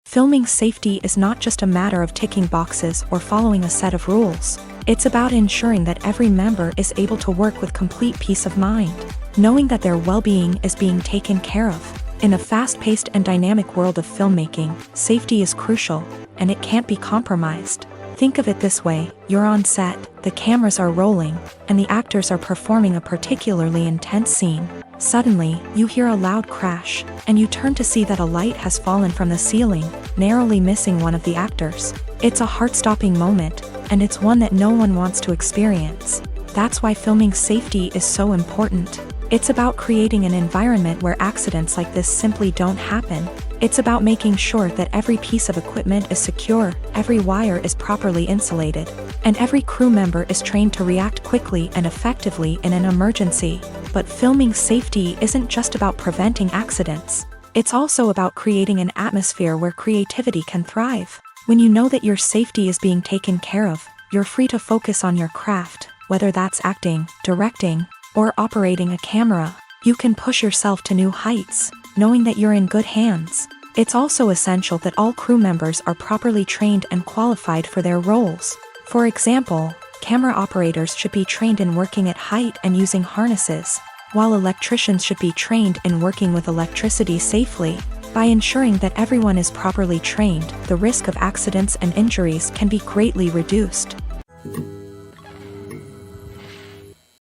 Filming safety is not just a matter of ticking boxes or following a set of rules. It's about ensuring that every member is able to work with complete peace of mind, knowing that their well-being is being taken care of. In a fast-paced and dynamic world of filmmaking, safety is crucial, and it can't be compromised. Think of it this way: you're on set, the cameras are rolling, and the actors are performing a particularly intense scene. Suddenly, you hear a loud crash, and you turn to see that a light has fallen from the ceiling, narrowly missing one of the actors. It's a heart-stopping moment, and it's one that no one wants to experience. That's why filming safety is so important. It's about creating an environment where accidents like this simply don't happen. It's about making sure that every piece of equipment is secure, every wire is properly insulated, and every crew member is trained to react quickly and effectively in an emergency. But filming safety isn't just about preventing accidents. It's also about creating an atmosphere where creativity can thrive. When you know that your safety is being taken care of, you're free to focus on your craft, whether that's acting, directing, or operating a camera. You can push yourself to new heights, knowing that you're in good hands. It's also essential that all crew members are properly trained and qualified for their roles. For example, camera operators should be trained in working at height and using harnesses, while electricians should be trained in working with electricity safely. By ensuring that everyone is properly trained, the risk of accidents and injuries can be greatly reduced.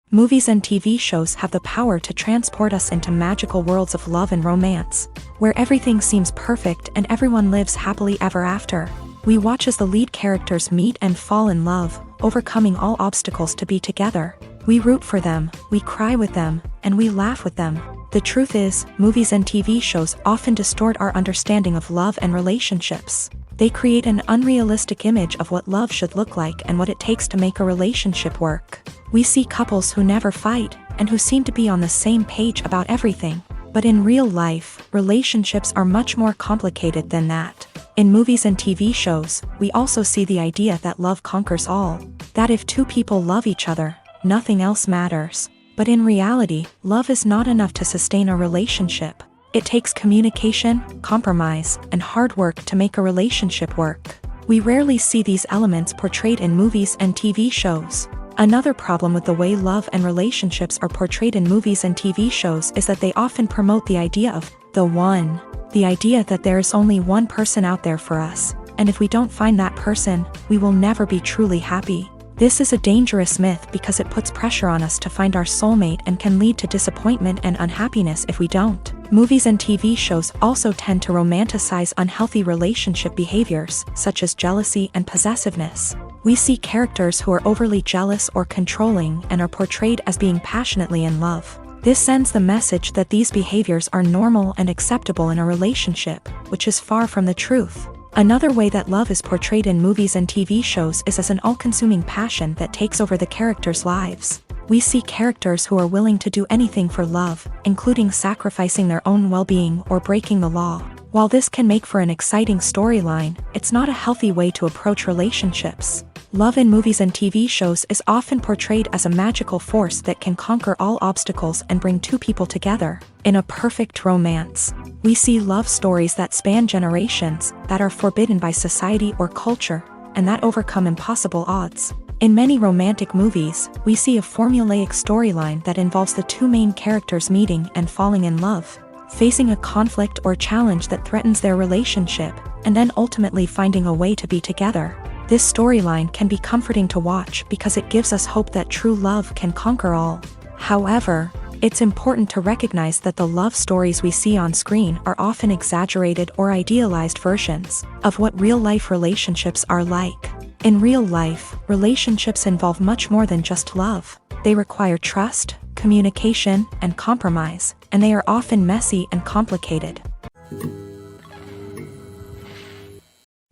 Movies and TV shows have the power to transport us into magical worlds of love and romance, where everything seems perfect and everyone lives happily ever after. We watch as the lead characters meet and fall in love, overcoming all obstacles to be together. We root for them, we cry with them, and we laugh with them. The truth is, movies and TV shows often distort our understanding of love and relationships. They create an unrealistic image of what love should look like and what it takes to make a relationship work. We see couples who never fight, and who seem to be on the same page about everything. But in real life, relationships are much more complicated than that. In movies and TV shows, we also see the idea that love conquers all. That if two people love each other, nothing else matters. But in reality, love is not enough to sustain a relationship. It takes communication, compromise, and hard work to make a relationship work. We rarely see these elements portrayed in movies and TV shows. Another problem with the way love and relationships are portrayed in movies and TV shows is that they often promote the idea of the one. The idea that there is only one person out there for us, and if we don't find that person, we will never be truly happy. This is a dangerous myth because it puts pressure on us to find our soulmate and can lead to disappointment and unhappiness if we don't. Movies and TV shows also tend to romanticize unhealthy relationship behaviors, such as jealousy and possessiveness. We see characters who are overly jealous or controlling and are portrayed as being passionately in love. This sends the message that these behaviors are normal and acceptable in a relationship, which is far from the truth. Another way that love is portrayed in movies and TV shows is as an all-consuming passion that takes over the characters' lives. We see characters who are willing to do anything for love, including sacrificing their own well-being or breaking the law. While this can make for an exciting storyline, it's not a healthy way to approach relationships. Love in movies and TV shows is often portrayed as a magical force that can conquer all obstacles and bring two people together. In a perfect romance, we see love stories that span generations, that are forbidden by society or culture, and that overcome impossible odds. In many romantic movies, we see a formulaic storyline that involves the two main characters meeting and falling in love, facing a conflict or challenge that threatens their relationship, and then ultimately finding a way to be together. This storyline can be comforting to watch because it gives us hope that true love can conquer all. However, it's important to recognize that the love stories we see on screen are often exaggerated or idealized versions of what real-life relationships are like. In real life, relationships involve much more than just love. They require trust, communication, and compromise, and they are often messy and complicated.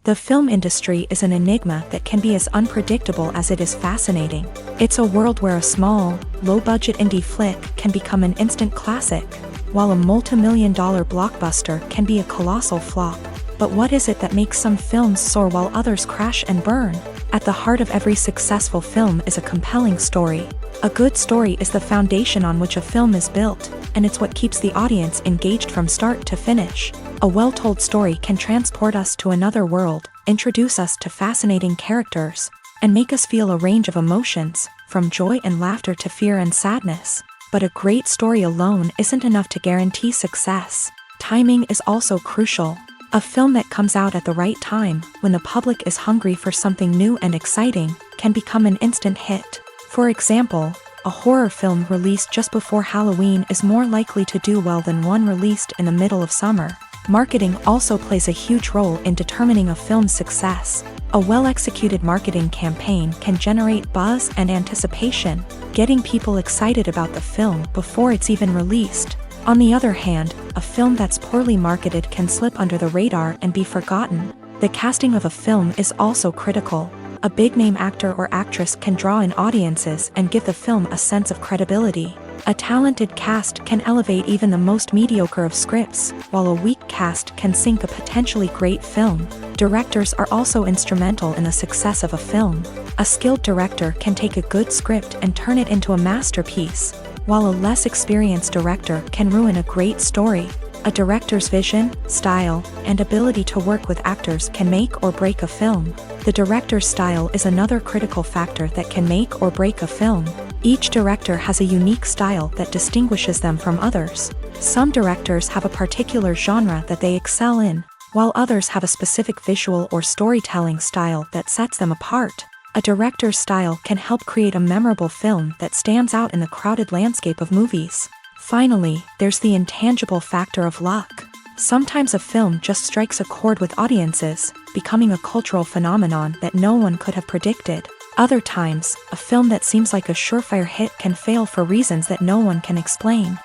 The film industry is an enigma that can be as unpredictable as it is fascinating. It's a world where a small, low-budget indie flick can become an instant classic, while a multi-million-dollar blockbuster can be a colossal flop. But what is it that makes some films soar while others crash and burn? At the heart of every successful film is a compelling story. A good story is the foundation on which a film is built, and it's what keeps the audience engaged from start to finish. A well-told story can transport us to another world, introduce us to fascinating characters, and make us feel a range of emotions, from joy and laughter to fear and sadness. But a great story alone isn't enough to guarantee success. Timing is also crucial. A film that comes out at the right time, when the public is hungry for something new and exciting, can become an instant hit. For example, a horror film released just before Halloween is more likely to do well than one released in the middle of summer. Marketing also plays a huge role in determining a film's success. A well-executed marketing campaign can generate buzz and anticipation, getting people excited about the film before it's even released. On the other hand, a film that's poorly marketed can slip under the radar and be forgotten. The casting of a film is also critical. A big-name actor or actress can draw in audiences and give the film a sense of credibility. A talented cast can elevate even the most mediocre of scripts, while a weak cast can sink a potentially great film. Directors are also instrumental in the success of a film. A skilled director can take a good script and turn it into a masterpiece, while a less experienced director can ruin a great story. A director's vision, style, and ability to work with actors can make or break a film. The director's style is another critical factor that can make or break a film. Each director has a unique style that distinguishes them from others. Some directors have a particular genre that they excel in, while others have a specific visual or storytelling style that sets them apart. A director's style can help create a memorable film that stands out in the crowded landscape of movies. Finally, there's the intangible factor of luck. Sometimes a film just strikes a chord with audiences, becoming a cultural phenomenon that no one could have predicted. Other times, a film that seems like a surefire hit can fail for reasons that no one can explain.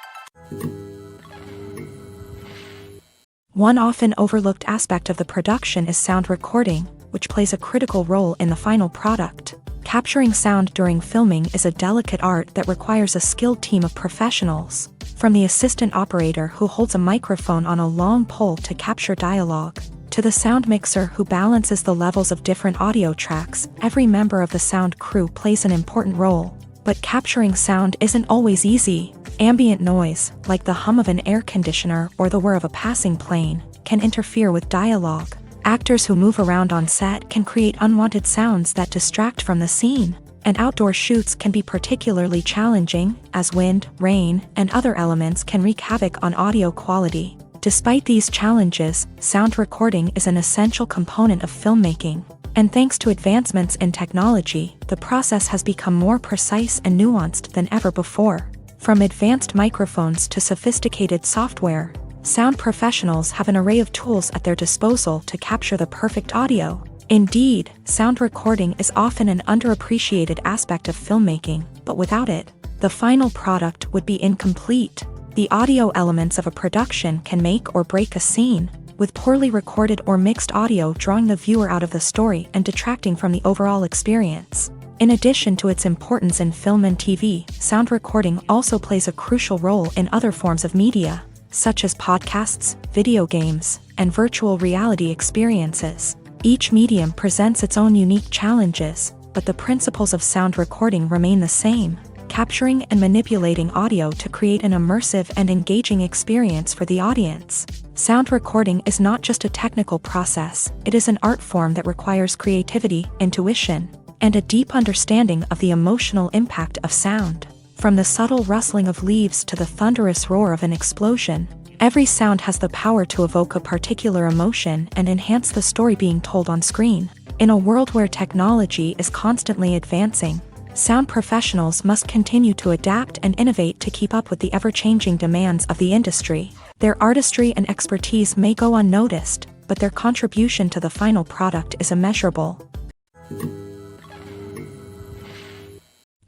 One often overlooked aspect of the production is sound recording, which plays a critical role in the final product. Capturing sound during filming is a delicate art that requires a skilled team of professionals. From the assistant operator who holds a microphone on a long pole to capture dialogue, to the sound mixer who balances the levels of different audio tracks, every member of the sound crew plays an important role. But capturing sound isn't always easy. Ambient noise, like the hum of an air conditioner or the whir of a passing plane, can interfere with dialogue. Actors who move around on set can create unwanted sounds that distract from the scene. And outdoor shoots can be particularly challenging, as wind, rain, and other elements can wreak havoc on audio quality. Despite these challenges, sound recording is an essential component of filmmaking. And thanks to advancements in technology, the process has become more precise and nuanced than ever before. From advanced microphones to sophisticated software, sound professionals have an array of tools at their disposal to capture the perfect audio. Indeed, sound recording is often an underappreciated aspect of filmmaking, but without it, the final product would be incomplete. The audio elements of a production can make or break a scene, with poorly recorded or mixed audio drawing the viewer out of the story and detracting from the overall experience. In addition to its importance in film and TV, sound recording also plays a crucial role in other forms of media, such as podcasts, video games, and virtual reality experiences. Each medium presents its own unique challenges, but the principles of sound recording remain the same, capturing and manipulating audio to create an immersive and engaging experience for the audience. Sound recording is not just a technical process, it is an art form that requires creativity, intuition, and a deep understanding of the emotional impact of sound. From the subtle rustling of leaves to the thunderous roar of an explosion, every sound has the power to evoke a particular emotion and enhance the story being told on screen. In a world where technology is constantly advancing, sound professionals must continue to adapt and innovate to keep up with the ever-changing demands of the industry. Their artistry and expertise may go unnoticed, but their contribution to the final product is immeasurable.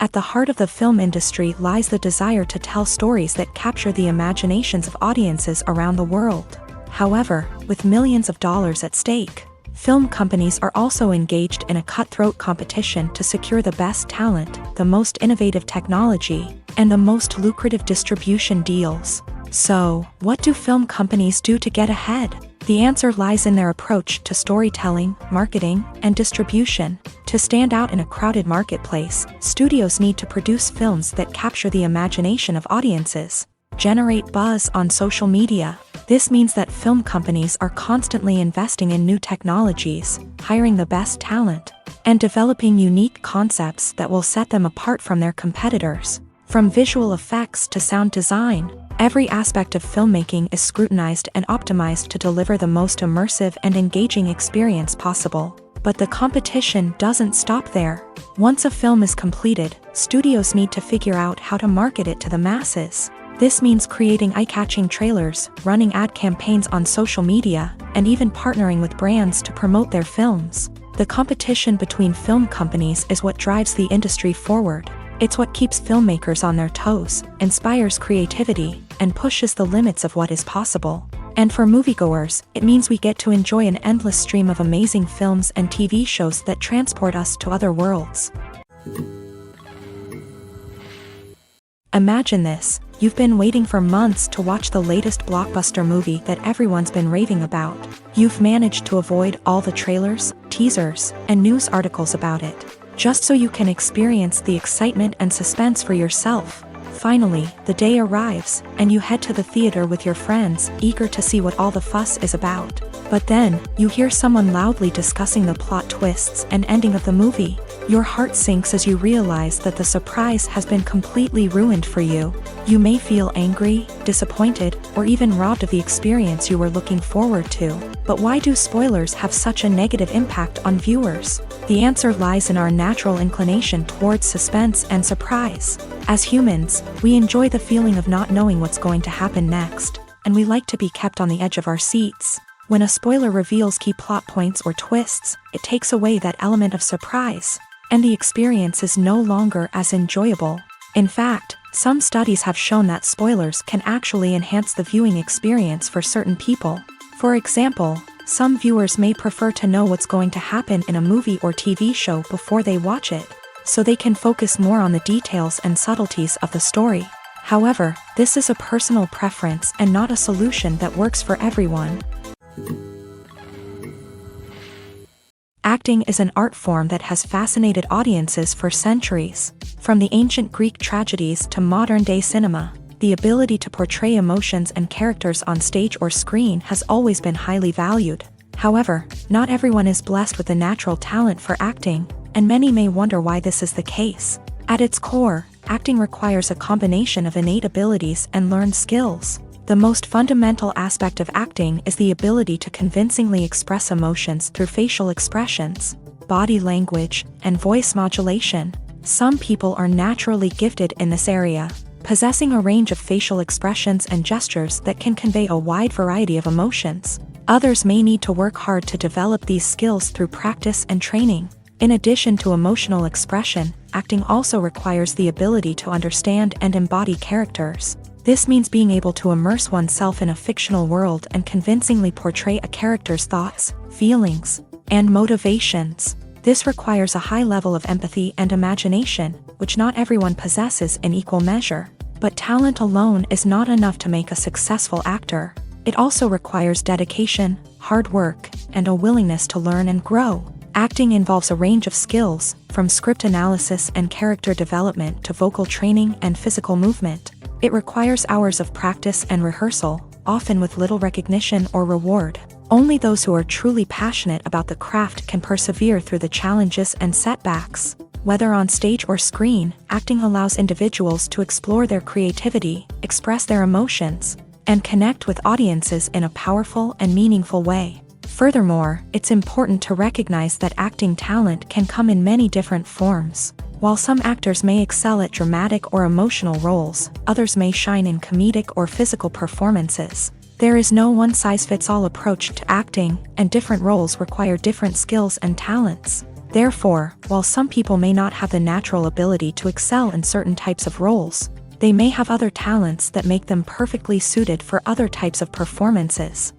At the heart of the film industry lies the desire to tell stories that capture the imaginations of audiences around the world. However, with millions of dollars at stake, film companies are also engaged in a cutthroat competition to secure the best talent, the most innovative technology, and the most lucrative distribution deals. So, what do film companies do to get ahead? The answer lies in their approach to storytelling, marketing, and distribution. To stand out in a crowded marketplace, studios need to produce films that capture the imagination of audiences, generate buzz on social media. This means that film companies are constantly investing in new technologies, hiring the best talent, and developing unique concepts that will set them apart from their competitors. From visual effects to sound design, every aspect of filmmaking is scrutinized and optimized to deliver the most immersive and engaging experience possible. But the competition doesn't stop there. Once a film is completed, studios need to figure out how to market it to the masses. This means creating eye-catching trailers, running ad campaigns on social media, and even partnering with brands to promote their films. The competition between film companies is what drives the industry forward. It's what keeps filmmakers on their toes, inspires creativity, and pushes the limits of what is possible. And for moviegoers, it means we get to enjoy an endless stream of amazing films and TV shows that transport us to other worlds. Imagine this: you've been waiting for months to watch the latest blockbuster movie that everyone's been raving about. You've managed to avoid all the trailers, teasers, and news articles about it, just so you can experience the excitement and suspense for yourself. Finally, the day arrives, and you head to the theater with your friends, eager to see what all the fuss is about. But then, you hear someone loudly discussing the plot twists and ending of the movie. Your heart sinks as you realize that the surprise has been completely ruined for you. You may feel angry, disappointed, or even robbed of the experience you were looking forward to. But why do spoilers have such a negative impact on viewers? The answer lies in our natural inclination towards suspense and surprise. As humans, we enjoy the feeling of not knowing what's going to happen next, and we like to be kept on the edge of our seats. When a spoiler reveals key plot points or twists, it takes away that element of surprise, and the experience is no longer as enjoyable. In fact, some studies have shown that spoilers can actually enhance the viewing experience for certain people. For example, some viewers may prefer to know what's going to happen in a movie or TV show before they watch it, so they can focus more on the details and subtleties of the story. However, this is a personal preference and not a solution that works for everyone. Acting is an art form that has fascinated audiences for centuries. From the ancient Greek tragedies to modern-day cinema, the ability to portray emotions and characters on stage or screen has always been highly valued. However, not everyone is blessed with the natural talent for acting, and many may wonder why this is the case. At its core, acting requires a combination of innate abilities and learned skills. The most fundamental aspect of acting is the ability to convincingly express emotions through facial expressions, body language, and voice modulation. Some people are naturally gifted in this area, possessing a range of facial expressions and gestures that can convey a wide variety of emotions. Others may need to work hard to develop these skills through practice and training. In addition to emotional expression, acting also requires the ability to understand and embody characters. This means being able to immerse oneself in a fictional world and convincingly portray a character's thoughts, feelings, and motivations. This requires a high level of empathy and imagination, which not everyone possesses in equal measure. But talent alone is not enough to make a successful actor. It also requires dedication, hard work, and a willingness to learn and grow. Acting involves a range of skills, from script analysis and character development to vocal training and physical movement. It requires hours of practice and rehearsal, often with little recognition or reward. Only those who are truly passionate about the craft can persevere through the challenges and setbacks. Whether on stage or screen, acting allows individuals to explore their creativity, express their emotions, and connect with audiences in a powerful and meaningful way. Furthermore, it's important to recognize that acting talent can come in many different forms. While some actors may excel at dramatic or emotional roles, others may shine in comedic or physical performances. There is no one-size-fits-all approach to acting, and different roles require different skills and talents. Therefore, while some people may not have the natural ability to excel in certain types of roles, they may have other talents that make them perfectly suited for other types of performances.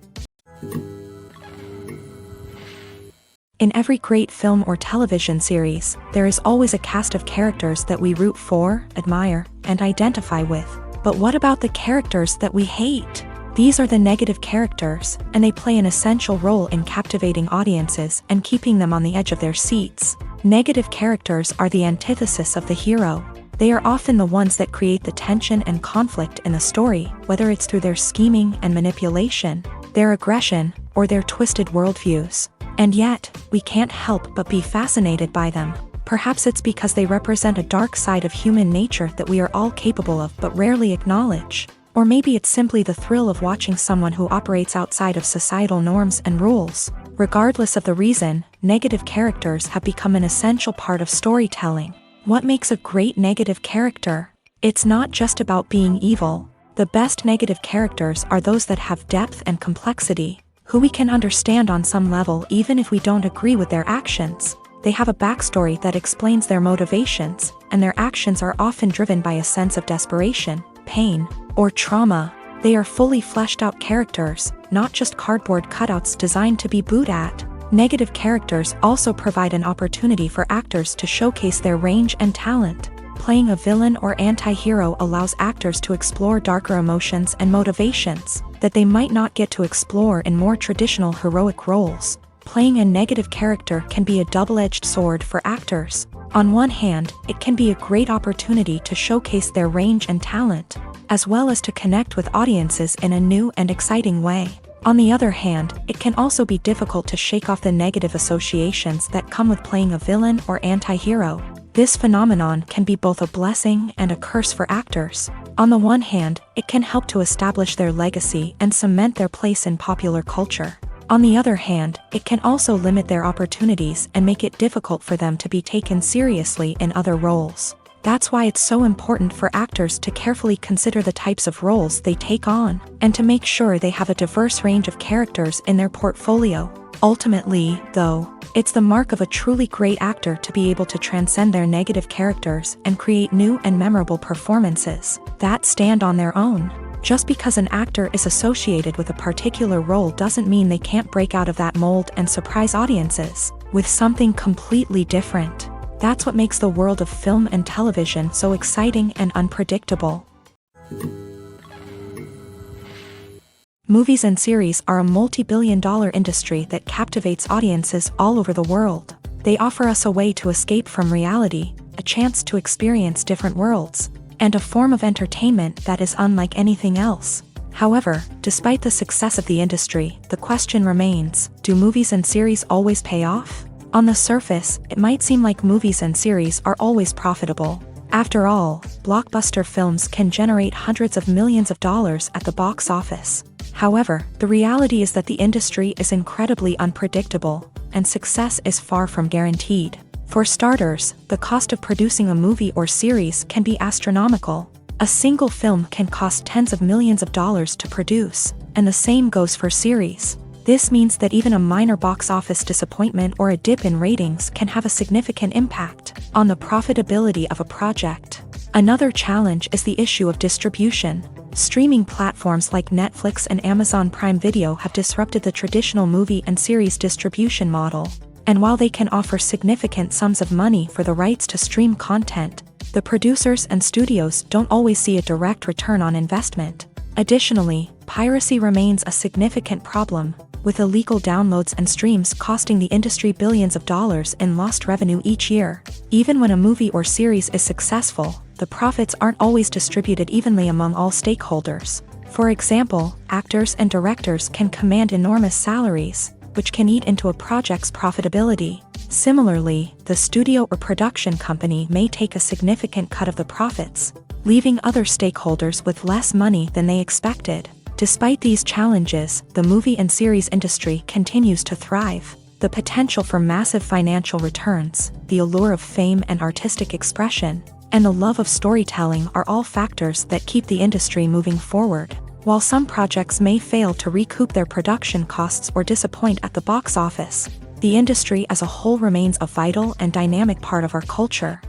In every great film or television series, there is always a cast of characters that we root for, admire, and identify with. But what about the characters that we hate? These are the negative characters, and they play an essential role in captivating audiences and keeping them on the edge of their seats. Negative characters are the antithesis of the hero. They are often the ones that create the tension and conflict in the story, whether it's through their scheming and manipulation, their aggression, or their twisted worldviews. And yet, we can't help but be fascinated by them. Perhaps it's because they represent a dark side of human nature that we are all capable of but rarely acknowledge. Or maybe it's simply the thrill of watching someone who operates outside of societal norms and rules. Regardless of the reason, negative characters have become an essential part of storytelling. What makes a great negative character? It's not just about being evil. The best negative characters are those that have depth and complexity, who we can understand on some level even if we don't agree with their actions. They have a backstory that explains their motivations, and their actions are often driven by a sense of desperation, pain, or trauma. They are fully fleshed out characters, not just cardboard cutouts designed to be booed at. Negative characters also provide an opportunity for actors to showcase their range and talent. Playing a villain or anti-hero allows actors to explore darker emotions and motivations that they might not get to explore in more traditional heroic roles. Playing a negative character can be a double-edged sword for actors. On one hand, it can be a great opportunity to showcase their range and talent, as well as to connect with audiences in a new and exciting way. On the other hand, it can also be difficult to shake off the negative associations that come with playing a villain or anti-hero. This phenomenon can be both a blessing and a curse for actors. On the one hand, it can help to establish their legacy and cement their place in popular culture. On the other hand, it can also limit their opportunities and make it difficult for them to be taken seriously in other roles. That's why it's so important for actors to carefully consider the types of roles they take on, and to make sure they have a diverse range of characters in their portfolio. Ultimately, though, it's the mark of a truly great actor to be able to transcend their negative characters and create new and memorable performances that stand on their own. Just because an actor is associated with a particular role doesn't mean they can't break out of that mold and surprise audiences with something completely different. That's what makes the world of film and television so exciting and unpredictable. Movies and series are a multi-billion-dollar industry that captivates audiences all over the world. They offer us a way to escape from reality, a chance to experience different worlds, and a form of entertainment that is unlike anything else. However, despite the success of the industry, the question remains, do movies and series always pay off? On the surface, it might seem like movies and series are always profitable. After all, blockbuster films can generate hundreds of millions of dollars at the box office. However, the reality is that the industry is incredibly unpredictable, and success is far from guaranteed. For starters, the cost of producing a movie or series can be astronomical. A single film can cost tens of millions of dollars to produce, and the same goes for series. This means that even a minor box office disappointment or a dip in ratings can have a significant impact on the profitability of a project. Another challenge is the issue of distribution. Streaming platforms like Netflix and Amazon Prime Video have disrupted the traditional movie and series distribution model. And while they can offer significant sums of money for the rights to stream content, the producers and studios don't always see a direct return on investment. Additionally, piracy remains a significant problem, with illegal downloads and streams costing the industry billions of dollars in lost revenue each year. Even when a movie or series is successful, the profits aren't always distributed evenly among all stakeholders. For example, actors and directors can command enormous salaries, which can eat into a project's profitability. Similarly, the studio or production company may take a significant cut of the profits, leaving other stakeholders with less money than they expected. Despite these challenges, the movie and series industry continues to thrive. The potential for massive financial returns, the allure of fame and artistic expression, and the love of storytelling are all factors that keep the industry moving forward. While some projects may fail to recoup their production costs or disappoint at the box office, the industry as a whole remains a vital and dynamic part of our culture.